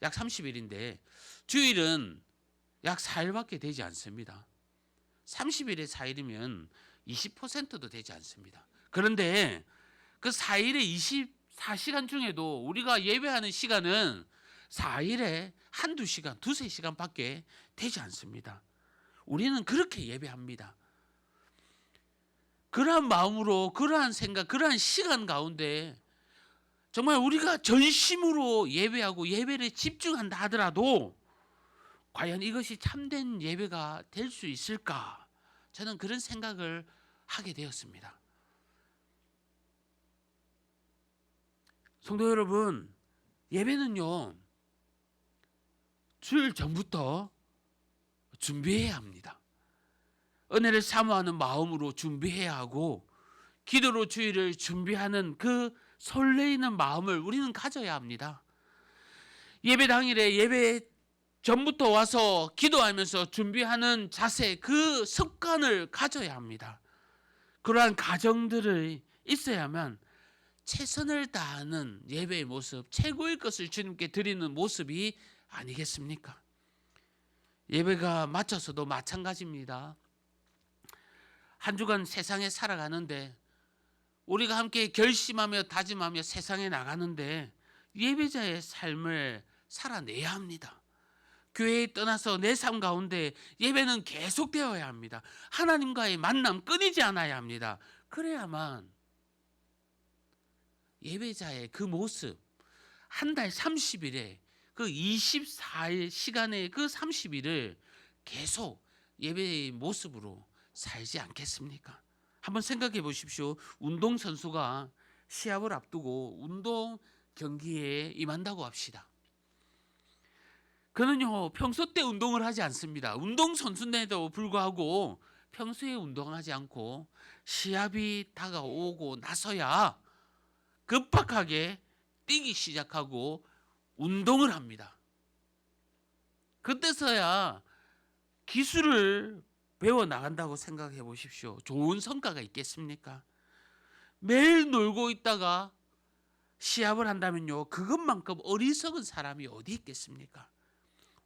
약 30일인데 주일은 약 4일밖에 되지 않습니다. 30일에 4일이면 20%도 되지 않습니다. 그런데 그 4일에 24시간 중에도 우리가 예배하는 시간은 4일에 한두 시간, 두세 시간밖에 되지 않습니다. 우리는 그렇게 예배합니다. 그러한 마음으로, 그러한 생각, 그러한 시간 가운데 정말 우리가 전심으로 예배하고 예배를 집중한다 하더라도 과연 이것이 참된 예배가 될 수 있을까? 저는 그런 생각을 하게 되었습니다. 성도 여러분, 예배는요, 주일 전부터 준비해야 합니다. 은혜를 사모하는 마음으로 준비해야 하고 기도로 주일을 준비하는 그 설레이는 마음을 우리는 가져야 합니다. 예배 당일에 예배 전부터 와서 기도하면서 준비하는 자세, 그 습관을 가져야 합니다. 그러한 가정들이 있어야만 최선을 다하는 예배의 모습, 최고의 것을 주님께 드리는 모습이 아니겠습니까? 예배가 마쳐서도 마찬가지입니다. 한 주간 세상에 살아가는데 우리가 함께 결심하며 다짐하며 세상에 나가는데 예배자의 삶을 살아내야 합니다. 교회에 떠나서 내 삶 가운데 예배는 계속되어야 합니다. 하나님과의 만남 끊이지 않아야 합니다. 그래야만 예배자의 그 모습, 한 달 30일에 그 24일 시간의 그 30일을 계속 예배의 모습으로 살지 않겠습니까? 한번 생각해 보십시오. 운동선수가 시합을 앞두고 운동 경기에 임한다고 합시다. 그는요, 평소 때 운동을 하지 않습니다. 운동선수인데도 불구하고 평소에 운동하지 않고 시합이 다가오고 나서야 급박하게 뛰기 시작하고 운동을 합니다. 그때서야 기술을 배워 나간다고 생각해 보십시오. 좋은 성과가 있겠습니까? 매일 놀고 있다가 시합을 한다면요, 그것만큼 어리석은 사람이 어디 있겠습니까?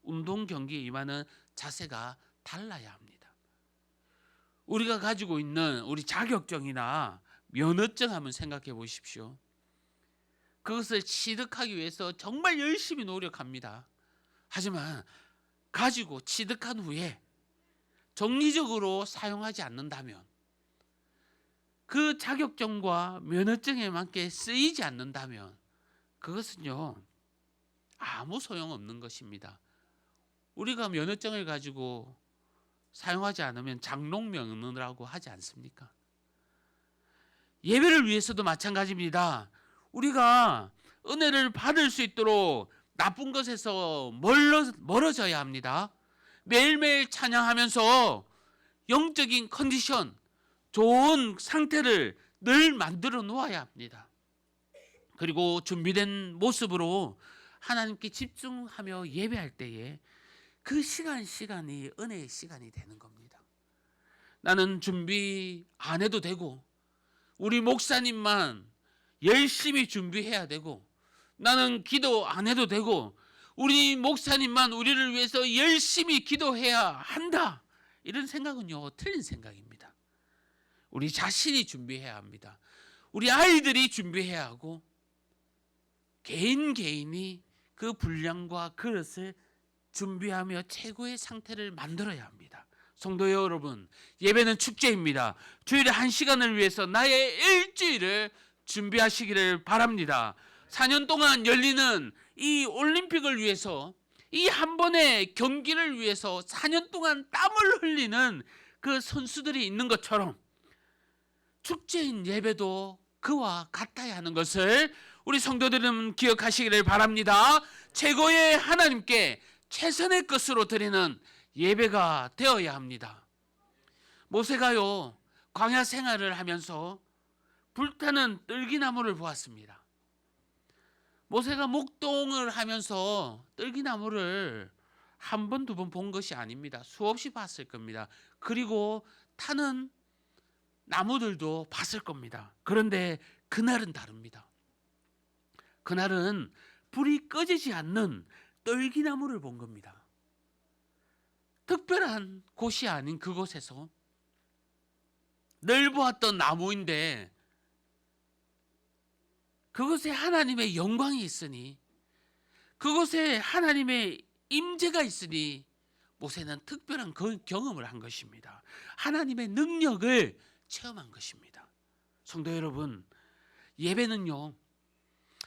운동 경기에 임하는 자세가 달라야 합니다. 우리가 가지고 있는 우리 자격증이나 면허증 한번 생각해 보십시오. 그것을 취득하기 위해서 정말 열심히 노력합니다. 하지만 가지고 취득한 후에 정리적으로 사용하지 않는다면, 그 자격증과 면허증에 맞게 쓰이지 않는다면 그것은요, 아무 소용없는 것입니다. 우리가 면허증을 가지고 사용하지 않으면 장롱면허라고 하지 않습니까? 예배를 위해서도 마찬가지입니다. 우리가 은혜를 받을 수 있도록 나쁜 것에서 멀어져야 합니다. 매일매일 찬양하면서 영적인 컨디션, 좋은 상태를 늘 만들어 놓아야 합니다. 그리고 준비된 모습으로 하나님께 집중하며 예배할 때에 그 시간이 은혜의 시간이 되는 겁니다. 나는 준비 안 해도 되고, 우리 목사님만 열심히 준비해야 되고, 나는 기도 안 해도 되고, 우리 목사님만 우리를 위해서 열심히 기도해야 한다, 이런 생각은요, 틀린 생각입니다. 우리 자신이 준비해야 합니다. 우리 아이들이 준비해야 하고, 개인이 그 분량과 그릇을 준비하며 최고의 상태를 만들어야 합니다. 성도 여러분, 예배는 축제입니다. 주일에 1시간을 위해서 나의 일주일을 준비하시기를 바랍니다. 4년 동안 열리는 이 올림픽을 위해서, 이 한 번의 경기를 위해서 4년 동안 땀을 흘리는 그 선수들이 있는 것처럼 축제인 예배도 그와 같아야 하는 것을 우리 성도들은 기억하시기를 바랍니다. 최고의 하나님께 최선의 것으로 드리는 예배가 되어야 합니다. 모세가요, 광야 생활을 하면서 불타는 떨기나무를 보았습니다. 모세가 목동을 하면서 떨기나무를 한 번, 두 번 본 것이 아닙니다. 수없이 봤을 겁니다. 그리고 타는 나무들도 봤을 겁니다. 그런데 그날은 다릅니다. 그날은 불이 꺼지지 않는 떨기나무를 본 겁니다. 특별한 곳이 아닌 그곳에서 늘 보았던 나무인데 그곳에 하나님의 영광이 있으니, 그곳에 하나님의 임재가 있으니 모세는 특별한 경험을 한 것입니다. 하나님의 능력을 체험한 것입니다. 성도 여러분, 예배는요,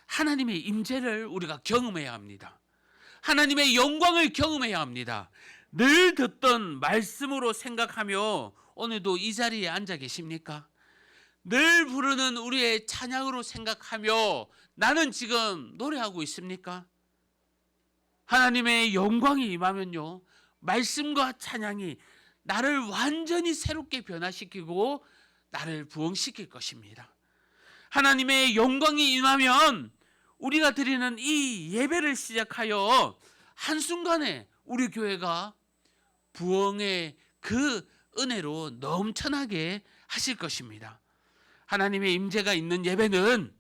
하나님의 임재를 우리가 경험해야 합니다. 하나님의 영광을 경험해야 합니다. 늘 듣던 말씀으로 생각하며 오늘도 이 자리에 앉아 계십니까? 늘 부르는 우리의 찬양으로 생각하며 나는 지금 노래하고 있습니까? 하나님의 영광이 임하면요, 말씀과 찬양이 나를 완전히 새롭게 변화시키고 나를 부흥시킬 것입니다. 하나님의 영광이 임하면 우리가 드리는 이 예배를 시작하여 한순간에 우리 교회가 부흥의 그 은혜로 넘쳐나게 하실 것입니다. 하나님의 임재가 있는 예배는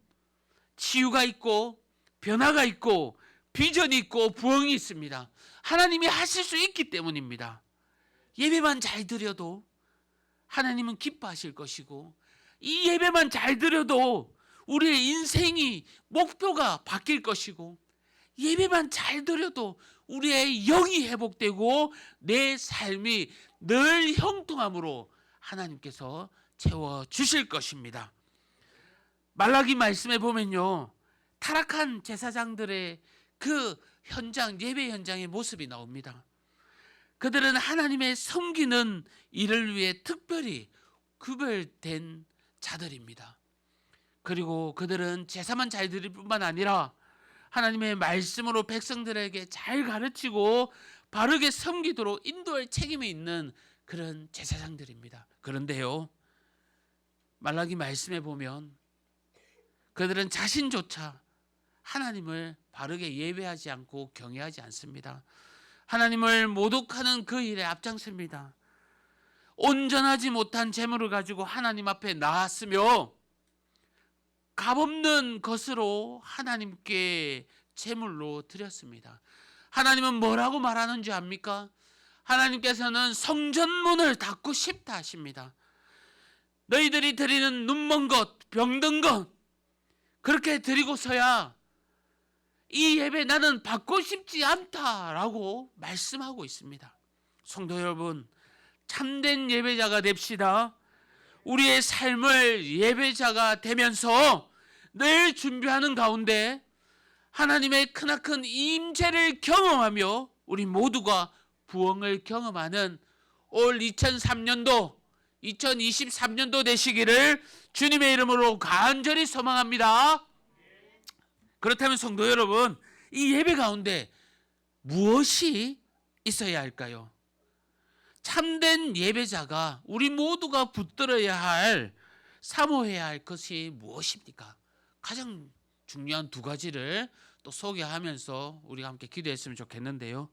치유가 있고 변화가 있고 비전이 있고 부흥이 있습니다. 하나님이 하실 수 있기 때문입니다. 예배만 잘 드려도 하나님은 기뻐하실 것이고, 이 예배만 잘 드려도 우리의 인생이 목표가 바뀔 것이고, 예배만 잘 드려도 우리의 영이 회복되고 내 삶이 늘 형통함으로 하나님께서 채워주실 것입니다. 말라기 말씀에 보면요, 타락한 제사장들의 그 현장, 예배 현장의 모습이 나옵니다. 그들은 하나님의 섬기는 일을 위해 특별히 구별된 자들입니다. 그리고 그들은 제사만 잘 드릴 뿐만 아니라 하나님의 말씀으로 백성들에게 잘 가르치고 바르게 섬기도록 인도할 책임이 있는 그런 제사장들입니다. 그런데요, 말라기 말씀에 보면 그들은 자신조차 하나님을 바르게 예배하지 않고 경외하지 않습니다. 하나님을 모독하는 그 일에 앞장섭니다. 온전하지 못한 재물을 가지고 하나님 앞에 나았으며 값없는 것으로 하나님께 제물로 드렸습니다. 하나님은 뭐라고 말하는지 압니까? 하나님께서는 성전문을 닫고 싶다 하십니다. 너희들이 드리는 눈먼 것, 병든 것, 그렇게 드리고서야 이 예배 나는 받고 싶지 않다라고 말씀하고 있습니다. 성도 여러분, 참된 예배자가 됩시다. 우리의 삶을 예배자가 되면서 늘 준비하는 가운데 하나님의 크나큰 임재를 경험하며 우리 모두가 부흥을 경험하는 올 2003년도 2023년도 되시기를 주님의 이름으로 간절히 소망합니다. 그렇다면 성도 여러분, 이 예배 가운데 무엇이 있어야 할까요? 참된 예배자가 우리 모두가 붙들어야 할, 사모해야 할 것이 무엇입니까? 가장 중요한 두 가지를 또 소개하면서 우리가 함께 기도했으면 좋겠는데요.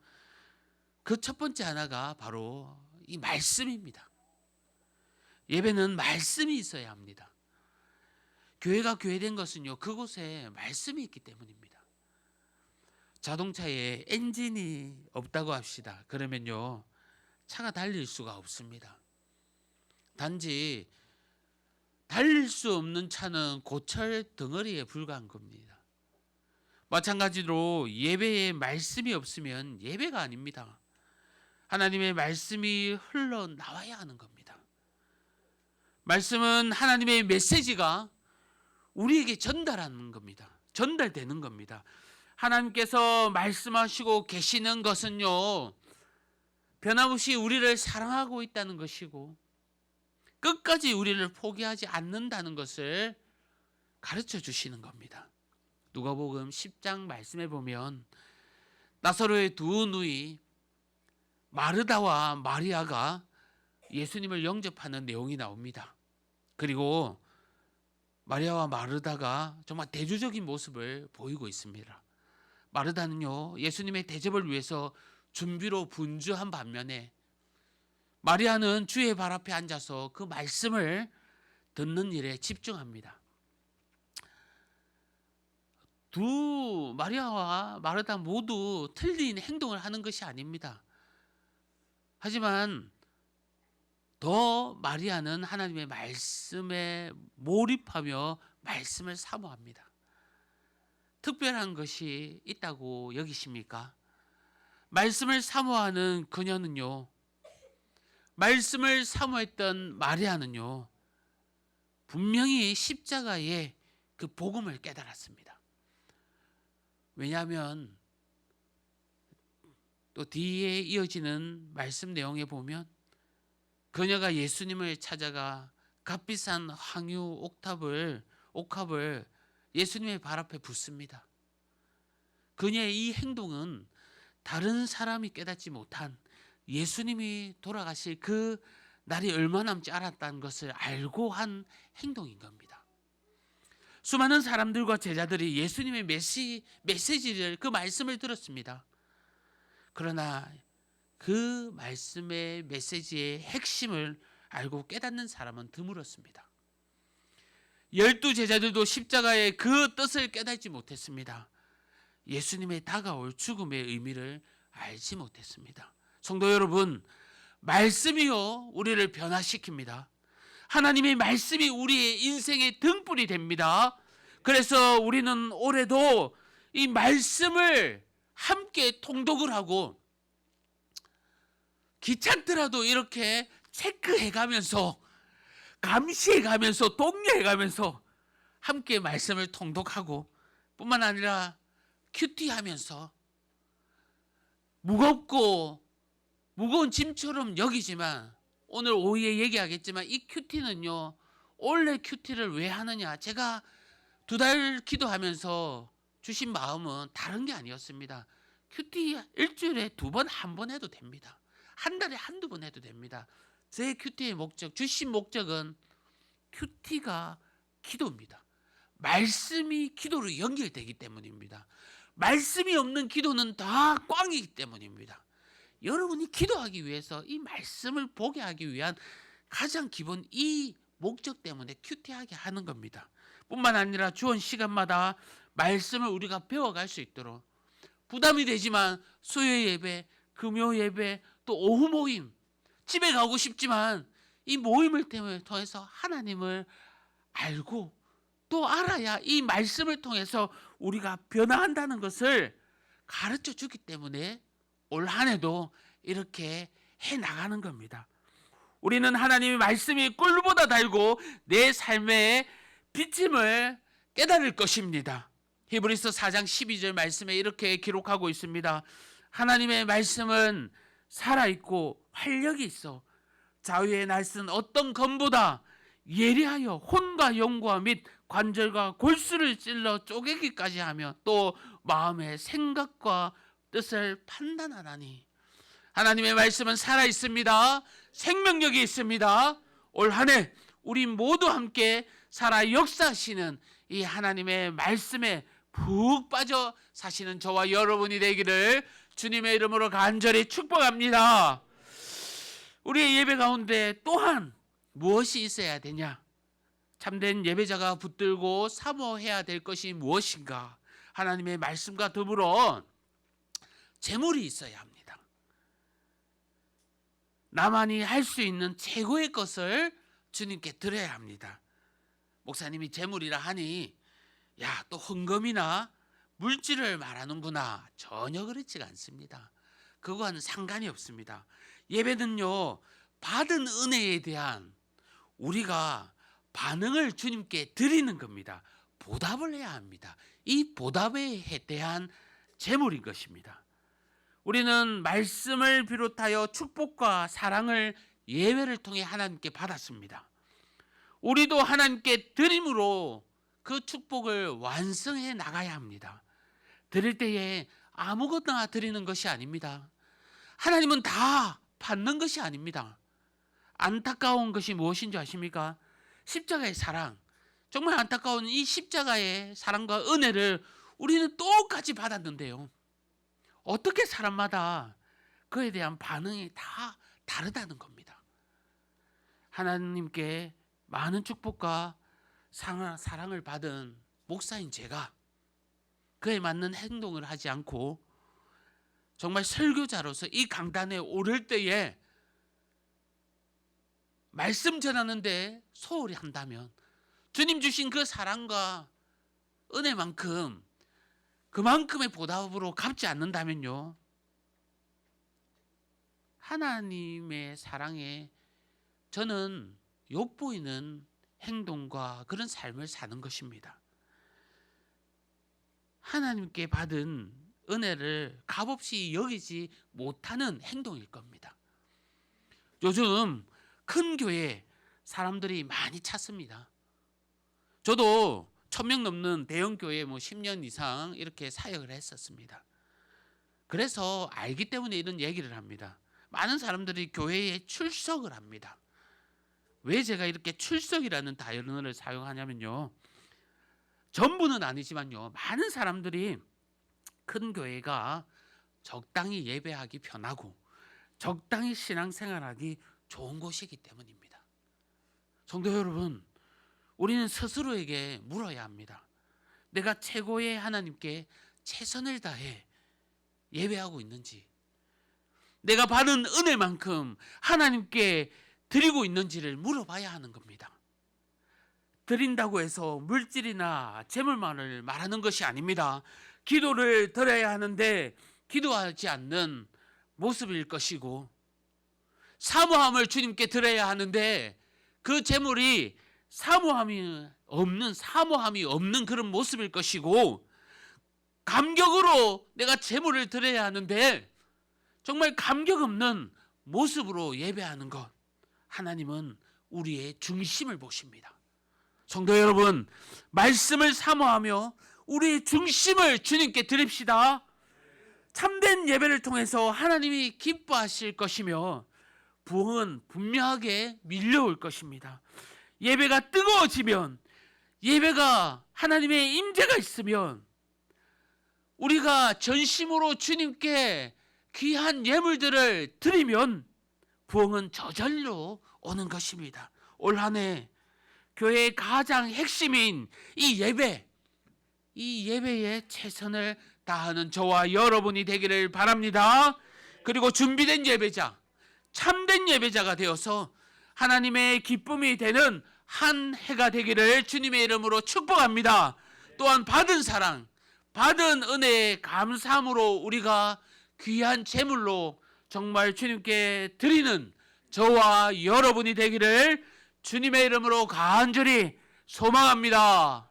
그 첫 번째 하나가 바로 이 말씀입니다. 예배는 말씀이 있어야 합니다. 교회가 교회된 것은요, 그곳에 말씀이 있기 때문입니다. 자동차에 엔진이 없다고 합시다. 그러면요, 차가 달릴 수가 없습니다. 단지 달릴 수 없는 차는 고철 덩어리에 불과한 겁니다. 마찬가지로 예배에 말씀이 없으면 예배가 아닙니다. 하나님의 말씀이 흘러나와야 하는 겁니다. 말씀은 하나님의 메시지가 우리에게 전달하는 겁니다. 전달되는 겁니다. 하나님께서 말씀하시고 계시는 것은요, 변함없이 우리를 사랑하고 있다는 것이고 끝까지 우리를 포기하지 않는다는 것을 가르쳐 주시는 겁니다. 누가복음 10장 말씀에 보면 나사로의 두 누이 마르다와 마리아가 예수님을 영접하는 내용이 나옵니다. 그리고 마리아와 마르다가 정말 대조적인 모습을 보이고 있습니다. 마르다는요, 예수님의 대접을 위해서 준비로 분주한 반면에 마리아는 주의 발 앞에 앉아서 그 말씀을 듣는 일에 집중합니다. 두 마리아와 마르다 모두 틀린 행동을 하는 것이 아닙니다. 하지만 더 마리아는 하나님의 말씀에 몰입하며 말씀을 사모합니다. 특별한 것이 있다고 여기십니까? 말씀을 사모하는 그녀는요, 말씀을 사모했던 마리아는요, 분명히 십자가의 그 복음을 깨달았습니다. 왜냐하면 또 뒤에 이어지는 말씀 내용에 보면 그녀가 예수님을 찾아가 값비싼 황유 옥합을 예수님의 발 앞에 붓습니다. 그녀의 이 행동은 다른 사람이 깨닫지 못한 예수님이 돌아가실 그 날이 얼마 남지 않았다는 것을 알고 한 행동인 겁니다. 수많은 사람들과 제자들이 예수님의 메시지를, 그 말씀을 들었습니다. 그러나 그 말씀의 메시지의 핵심을 알고 깨닫는 사람은 드물었습니다. 12 제자들도 십자가의 그 뜻을 깨닫지 못했습니다. 예수님의 다가올 죽음의 의미를 알지 못했습니다. 성도 여러분, 말씀이요 우리를 변화시킵니다. 하나님의 말씀이 우리의 인생의 등불이 됩니다. 그래서 우리는 올해도 이 말씀을 함께 통독을 하고 귀찮더라도 이렇게 체크해가면서 감시해가면서 독려해가면서 함께 말씀을 통독하고 뿐만 아니라 큐티하면서 무거운 짐처럼 여기지만 오늘 오후에 얘기하겠지만 이 큐티는요, 원래 큐티를 왜 하느냐, 제가 2달 기도하면서 주신 마음은 다른 게 아니었습니다. 큐티 일주일에 2번, 1번 해도 됩니다. 한 달에 1-2번 해도 됩니다. 제 큐티의 목적, 주신 목적은 큐티가 기도입니다. 말씀이 기도로 연결되기 때문입니다. 말씀이 없는 기도는 다 꽝이기 때문입니다. 여러분이 기도하기 위해서 이 말씀을 보게 하기 위한 가장 기본 이 목적 때문에 큐티하게 하는 겁니다. 뿐만 아니라 주원 시간마다 말씀을 우리가 배워갈 수 있도록 부담이 되지만 수요 예배, 금요 예배, 또 오후 모임, 집에 가고 싶지만 이 모임을 통해서 하나님을 알고 또 알아야 이 말씀을 통해서 우리가 변화한다는 것을 가르쳐 주기 때문에 올 한 해도 이렇게 해 나가는 겁니다. 우리는 하나님의 말씀이 꿀보다 달고 내 삶의 비침을 깨달을 것입니다. 히브리서 4장 12절 말씀에 이렇게 기록하고 있습니다. 하나님의 말씀은 살아있고 활력이 있어 자유의 날쓴 어떤 검보다 예리하여 혼과 영과 및 관절과 골수를 찔러 쪼개기까지 하며 또 마음의 생각과 뜻을 판단하나니. 하나님의 말씀은 살아있습니다. 생명력이 있습니다. 올 한 해 우리 모두 함께 살아 역사하시는 이 하나님의 말씀에 푹 빠져 사시는 저와 여러분이 되기를 주님의 이름으로 간절히 축복합니다. 우리의 예배 가운데 또한 무엇이 있어야 되냐? 참된 예배자가 붙들고 사모해야 될 것이 무엇인가? 하나님의 말씀과 더불어 재물이 있어야 합니다. 나만이 할 수 있는 최고의 것을 주님께 드려야 합니다. 목사님이 재물이라 하니 야, 또 헌금이나 물질을 말하는구나. 전혀 그렇지가 않습니다. 그거와는 상관이 없습니다. 예배는요, 받은 은혜에 대한 우리가 반응을 주님께 드리는 겁니다. 보답을 해야 합니다. 이 보답에 대한 재물인 것입니다. 우리는 말씀을 비롯하여 축복과 사랑을 예배를 통해 하나님께 받았습니다. 우리도 하나님께 드림으로 그 축복을 완성해 나가야 합니다. 드릴 때에 아무거나 드리는 것이 아닙니다. 하나님은 다 받는 것이 아닙니다. 안타까운 것이 무엇인지 아십니까? 십자가의 사랑, 정말 안타까운 이 십자가의 사랑과 은혜를 우리는 똑같이 받았는데요, 어떻게 사람마다 그에 대한 반응이 다 다르다는 겁니다. 하나님께 많은 축복과 사랑을 받은 목사인 제가 그에 맞는 행동을 하지 않고 정말 설교자로서 이 강단에 오를 때에 말씀 전하는데 소홀히 한다면, 주님 주신 그 사랑과 은혜만큼 그만큼의 보답으로 갚지 않는다면요, 하나님의 사랑에 저는 욕보이는 행동과 그런 삶을 사는 것입니다. 하나님께 받은 은혜를 값없이 여기지 못하는 행동일 겁니다. 요즘 큰 교회 사람들이 많이 찾습니다. 저도 1000명 넘는 대형 교회 10년 이상 이렇게 사역을 했었습니다. 그래서 알기 때문에 이런 얘기를 합니다. 많은 사람들이 교회에 출석을 합니다. 왜 제가 이렇게 출석이라는 단어를 사용하냐면요, 전부는 아니지만요, 많은 사람들이 큰 교회가 적당히 예배하기 편하고 적당히 신앙생활하기 좋은 곳이기 때문입니다. 성도 여러분, 우리는 스스로에게 물어야 합니다. 내가 최고의 하나님께 최선을 다해 예배하고 있는지, 내가 받은 은혜만큼 하나님께 드리고 있는지를 물어봐야 하는 겁니다. 드린다고 해서 물질이나 재물만을 말하는 것이 아닙니다. 기도를 드려야 하는데 기도하지 않는 모습일 것이고, 사모함을 주님께 드려야 하는데 그 재물이 사모함이 없는 그런 모습일 것이고, 감격으로 내가 재물을 드려야 하는데 정말 감격 없는 모습으로 예배하는 것, 하나님은 우리의 중심을 보십니다. 성도 여러분, 말씀을 사모하며 우리의 중심을 주님께 드립시다. 참된 예배를 통해서 하나님이 기뻐하실 것이며 부흥은 분명하게 밀려올 것입니다. 예배가 뜨거워지면, 예배가 하나님의 임재가 있으면, 우리가 전심으로 주님께 귀한 예물들을 드리면 부흥은 저절로 오는 것입니다. 올 한 해 교회의 가장 핵심인 이 예배에 최선을 다하는 저와 여러분이 되기를 바랍니다. 그리고 준비된 예배자, 참된 예배자가 되어서 하나님의 기쁨이 되는 한 해가 되기를 주님의 이름으로 축복합니다. 또한 받은 사랑, 받은 은혜의 감사함으로 우리가 귀한 제물로 정말 주님께 드리는 저와 여러분이 되기를 주님의 이름으로 간절히 소망합니다.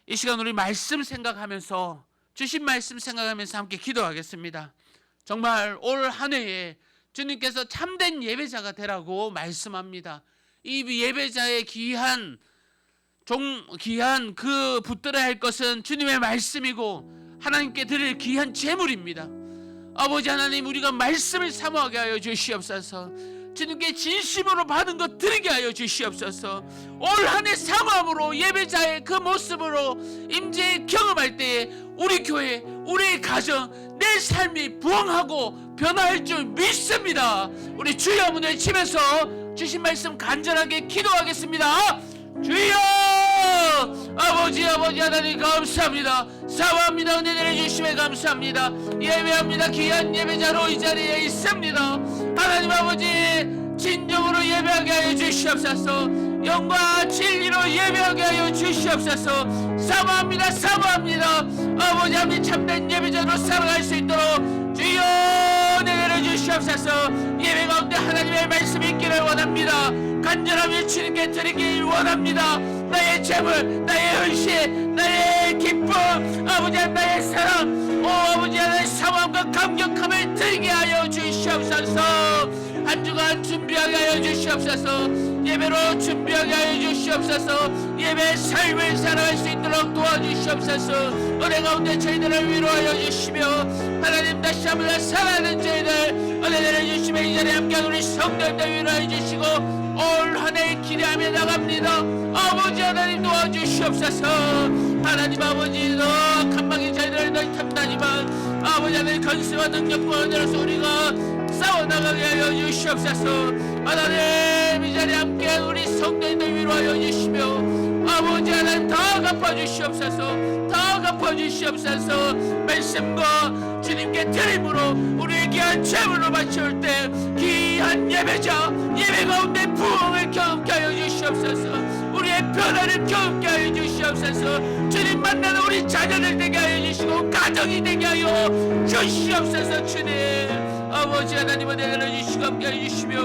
이 시간 우리 말씀 생각하면서, 주신 말씀 생각하면서 함께 기도하겠습니다. 정말 올 한 해에 주님께서 참된 예배자가 되라고 말씀합니다. 이 예배자의 귀한 그 붙들어야 할 것은 주님의 말씀이고 하나님께 드릴 귀한 제물입니다. 아버지 하나님, 우리가 말씀을 사모하게 하여 주시옵소서. 주님께 진심으로 받은 것 드리게 하여 주시옵소서. 올 한 해 사모함으로 예배자의 그 모습으로 임재 경험할 때에 우리 교회, 우리 가정, 내 삶이 부흥하고 변화할 줄 믿습니다. 우리 주여 문을 치면서 주신 말씀 간절하게 기도하겠습니다. 주여, 아버지 하나님 감사합니다. 사모합니다. 은혜 내려주심에 감사합니다. 예배합니다. 귀한 예배자로 이 자리에 있습니다. 하나님 아버지, 진정으로 예배하게 하여 주시옵소서. 영과 진리로 예배하게 하여 주시옵소서. 사모합니다. 아버지 하나님, 참된 예배자로 살아갈 수 있도록 주여 은혜 내려주시옵소서. 예배 가운데 하나님의 말씀이 있기를 원합니다. 간절하며 주님께 드리길 원합니다. 나의 재물, 나의 헌신, 나의 기쁨, 아버지 나의 사랑, 아버지 나의 사모함과 감격함을 드리게 하여 주시옵소서. 한 주간 준비하게 하여 주시옵소서. 예배로 준비하게 하여 주시옵소서. 예배의 삶을 살아갈 수 있도록 도와주시옵소서. 은혜 가운데 저희들을 위로하여 주시며, 하나님 다시 한번 살아가는 저희들 은혜 내려주시며, 이 자리에 함께한 우리 성도들 위로하여 주시고 올 한 해 기대하며 나갑니다. 아버지 하나님 도와주시옵소서. 하나님 아버지도 간막이 저희들을 너희 탐나지만 아버지 하나님 건수와 능력과 은혜로서 우리가 싸워나가게 하여 주시옵소서. 하나님 이 자리에 함께 우리 성도인들 위로하여 주시며, 아버지 하나님 다 갚아주시옵소서. 다 덮어주시옵소서. 말씀과 주님께 드림으로 우리의 귀한 제물로 바쳐올 때 귀한 예배자 예배 가운데 부흥을 경험케 하여 주시옵소서. 우리의 변화를 경험케 하여 주시옵소서. 주님 만나는 우리 자녀들 되게 하여 주시고 가정이 되게 하여 주시옵소서. 주님 아버지 하나님 은혜 내려주시고 함께 해주시며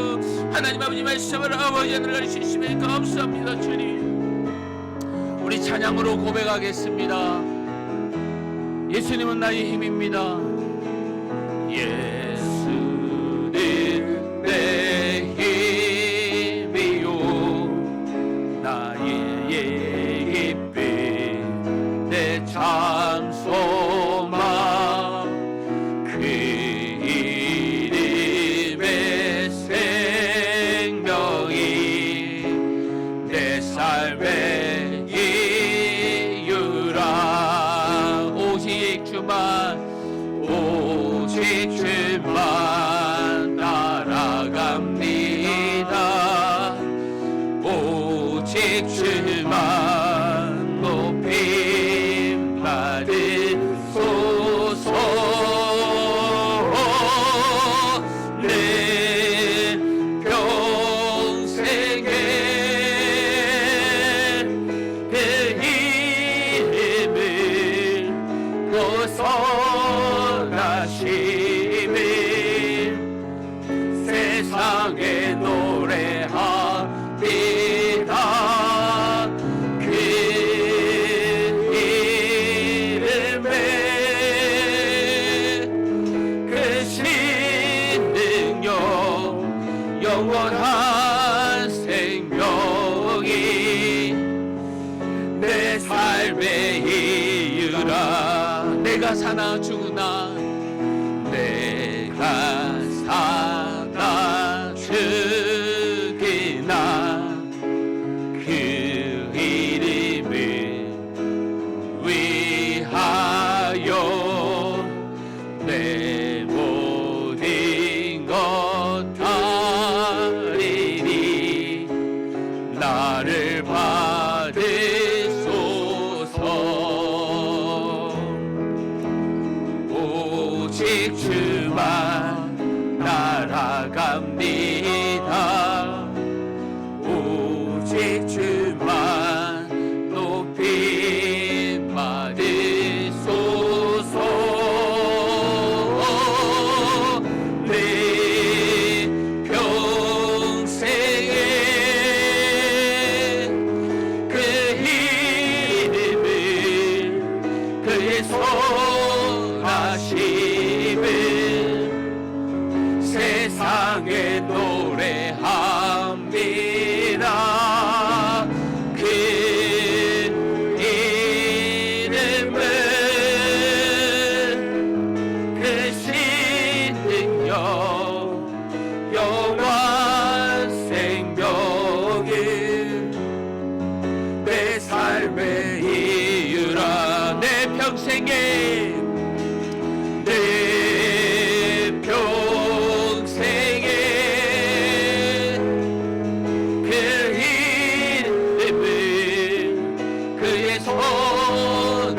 하나님 아버지 말씀을 아버지 하늘 주시면 감사합니다. 주님 우리 찬양으로 고백하겠습니다. 예수님은 나의 힘입니다. 예수님 내 힘이요 나의 힘빛 내 참 소망 그 이름의 생명이 내 삶의 이유라. 오직 주만 따라갑니다. 오직 주만 높임 받으소서. 내 평생에 그 이름을 벗어나심을 세상에 노래합니다. 그 이름에 그 신능력 영원한 생명이 내 삶의 이유라. 내가 사나 죽으나 내가 사나 죽으나 그 이름을 위하여 내 모든 것 다리니 나를 받으소서. 오직 주만 따라갑니다. 오직 주만 높임 받으소서. 내 평생에 그 이름을 그의 선하심을 세상에 노래합니다. 그 이름은 그 신능력 영원 생명이 내 삶의 이유라. 내 평생에 내 평생에 그 이름을 그의 선하심을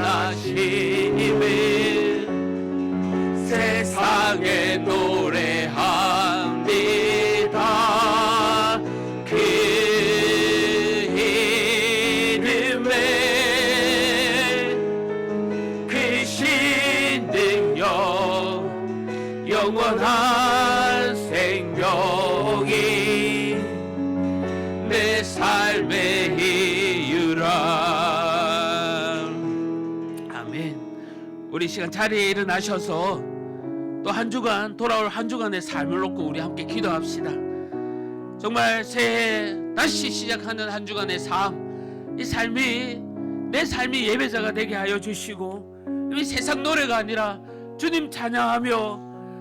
세상에 노래합니다. 그 이름에 그 신능력 영원한 생명이 내 삶의 이유라. 아멘. 우리 시간 자리에 일어나셔서 또 한 주간 돌아올 한 주간의 삶을 놓고 우리 함께 기도합시다. 정말 새해 다시 시작하는 한 주간의 삶, 이 삶이 내 삶이 예배자가 되게 하여 주시고 이 세상 노래가 아니라 주님 찬양하며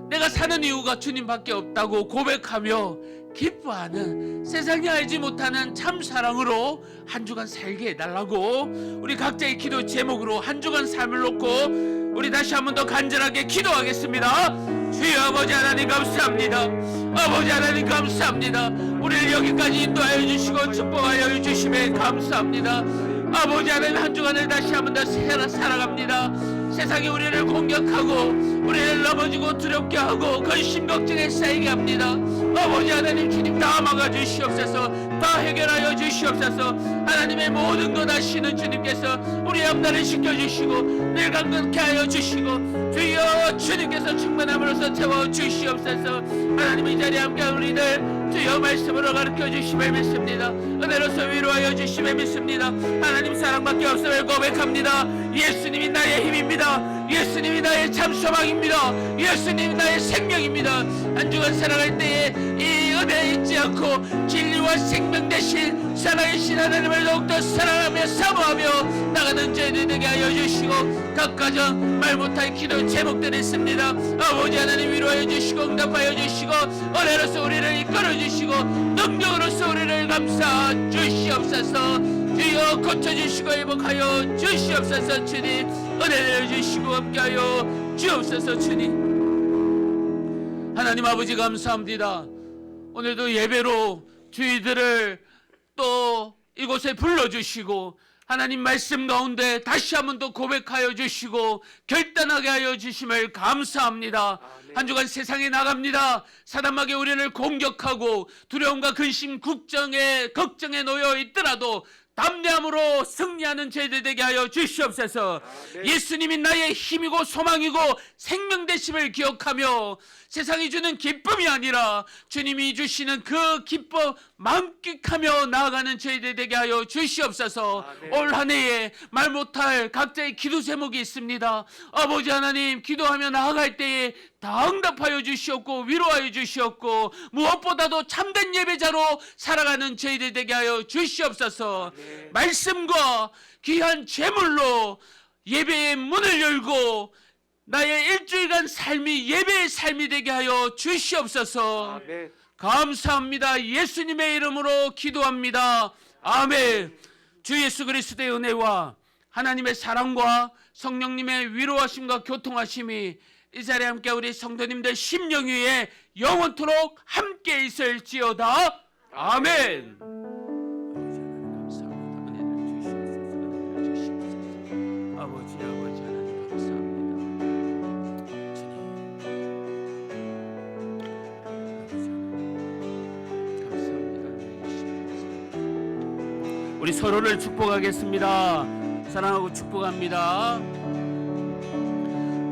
내가 사는 이유가 주님밖에 없다고 고백하며 기뻐하는 세상이 알지 못하는 참 사랑으로 한 주간 살게 해달라고 우리 각자의 기도 제목으로 한 주간 삶을 놓고 우리 다시 한 번 더 간절하게 기도하겠습니다. 주여 아버지 하나님 감사합니다. 아버지 하나님 감사합니다. 우리를 여기까지 인도하여 주시고 축복하여 주심에 감사합니다. 아버지 하나님, 한 주간을 다시 한번 더 살아갑니다. 세상이 우리를 공격하고 우리를 넘어지고 두렵게 하고 근심 걱정에 쌓이게 합니다. 아버지 하나님, 주님 다 막아주시옵소서. 다 해결하여 주시옵소서. 하나님의 모든 것 아시는 주님께서 우리의 앞날을 지켜주시고 늘 강건케 하여 주시고, 주여 주님께서 충만함으로써 채워주시옵소서. 하나님, 이 자리에 함께한 우리들 주여 말씀으로 가르쳐 주심을 믿습니다. 은혜로서 위로하여 주심을 믿습니다. 하나님, 사랑밖에 없음을 고백합니다. 예수님이 나의 힘입니다. 예수님이 나의 참 소망입니다. 예수님이 나의 생명입니다. 한 주간 살아갈 때에 이 은혜에 잊지 않고 진리와 생명 대신 살아계신 하나님을 더욱더 사랑하며 사모하며 나가는 저희들 되게 하여 주시고, 각 가정 말 못할 기도 제목들이 있습니다. 아버지 하나님, 위로하여 주시고 응답하여 주시고 은혜로서 우리를 이끌어 주시고 능력으로서 우리를 감싸 주시옵소서. 주여 고쳐주시고 회복하여 주시옵소서. 주님 은혜를 주시고 함께하여 주옵소서. 주님 하나님 아버지, 감사합니다. 오늘도 예배로 저희들을 또 이곳에 불러주시고 하나님 말씀 가운데 다시 한번 더 고백하여 주시고 결단하게 하여 주심을 감사합니다. 한 주간 세상에 나갑니다. 사단마귀 우리를 공격하고 두려움과 근심, 걱정에 놓여 있더라도 담대함으로 승리하는 저희들 되게 하여 주시옵소서. 예수님이 나의 힘이고 소망이고 생명 되심을 기억하며 세상이 주는 기쁨이 아니라 주님이 주시는 그 기쁨 만끽하며 나아가는 저희들 되게 하여 주시옵소서. 올 한 해에 말 못할 각자의 기도 제목이 있습니다. 아버지 하나님, 기도하며 나아갈 때에 다 응답하여 주시옵고 위로하여 주시옵고 무엇보다도 참된 예배자로 살아가는 저희들 되게 하여 주시옵소서. 말씀과 귀한 제물로 예배의 문을 열고 나의 일주일간 삶이 예배의 삶이 되게 하여 주시옵소서. 아멘. 감사합니다. 예수님의 이름으로 기도합니다. 아멘. 주 예수 그리스도의 은혜와 하나님의 사랑과 성령님의 위로하심과 교통하심이 이 자리에 함께 우리 성도님들 심령 위에 영원토록 함께 있을지어다. 아멘. 아버지 하나님 감사합니다. 감사합니다. 우리 서로를 축복하겠습니다. 사랑하고 축복합니다.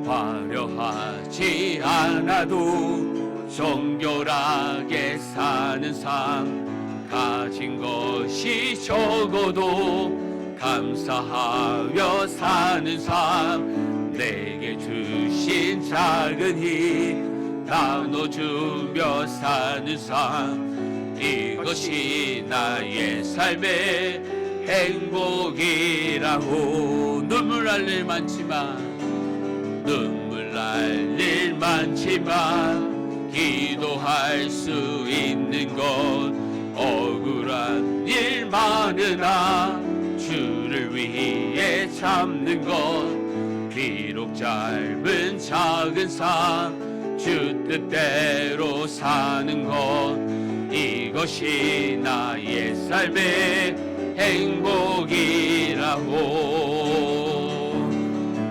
화려하지 않아도 정결하게 사는 삶, 가진 것이 적어도 감사하며 사는 삶, 내게 주신 작은 힘 나눠주며 사는 삶, 이것이 나의 삶의 행복이라고. 눈물 날 일 많지만 기도할 수 있는 것, 억울한 일 많으나 주를 위해 참는 것, 비록 짧은 작은 삶 주 뜻대로 사는 것, 이것이 나의 삶의 행복이라고.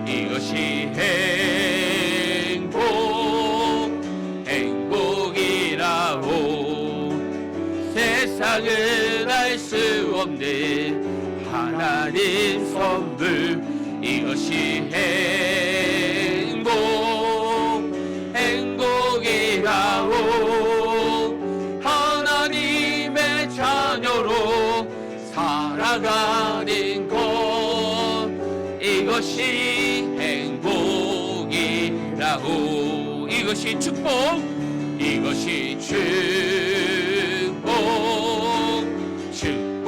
이것이 행복이라고. 세상은 알 수 없는 하나님 선물, 이것이 행복이라고. 하나님의 자녀로 살아가는 것, 이것이 행복이라고. 이것이 축복, 이것이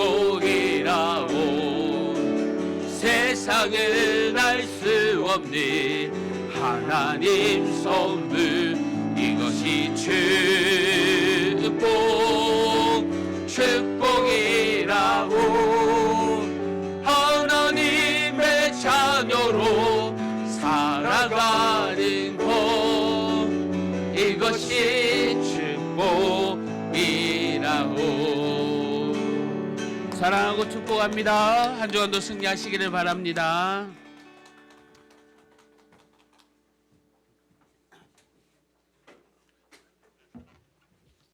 축복이라고. 세상은 알 수 없는 하나님 선물, 이것이 축복이라고. 하나님의 자녀로 살아가는 것, 이것이 축복이라고. 사랑하고 축복합니다. 한 주간도 승리하시기를 바랍니다.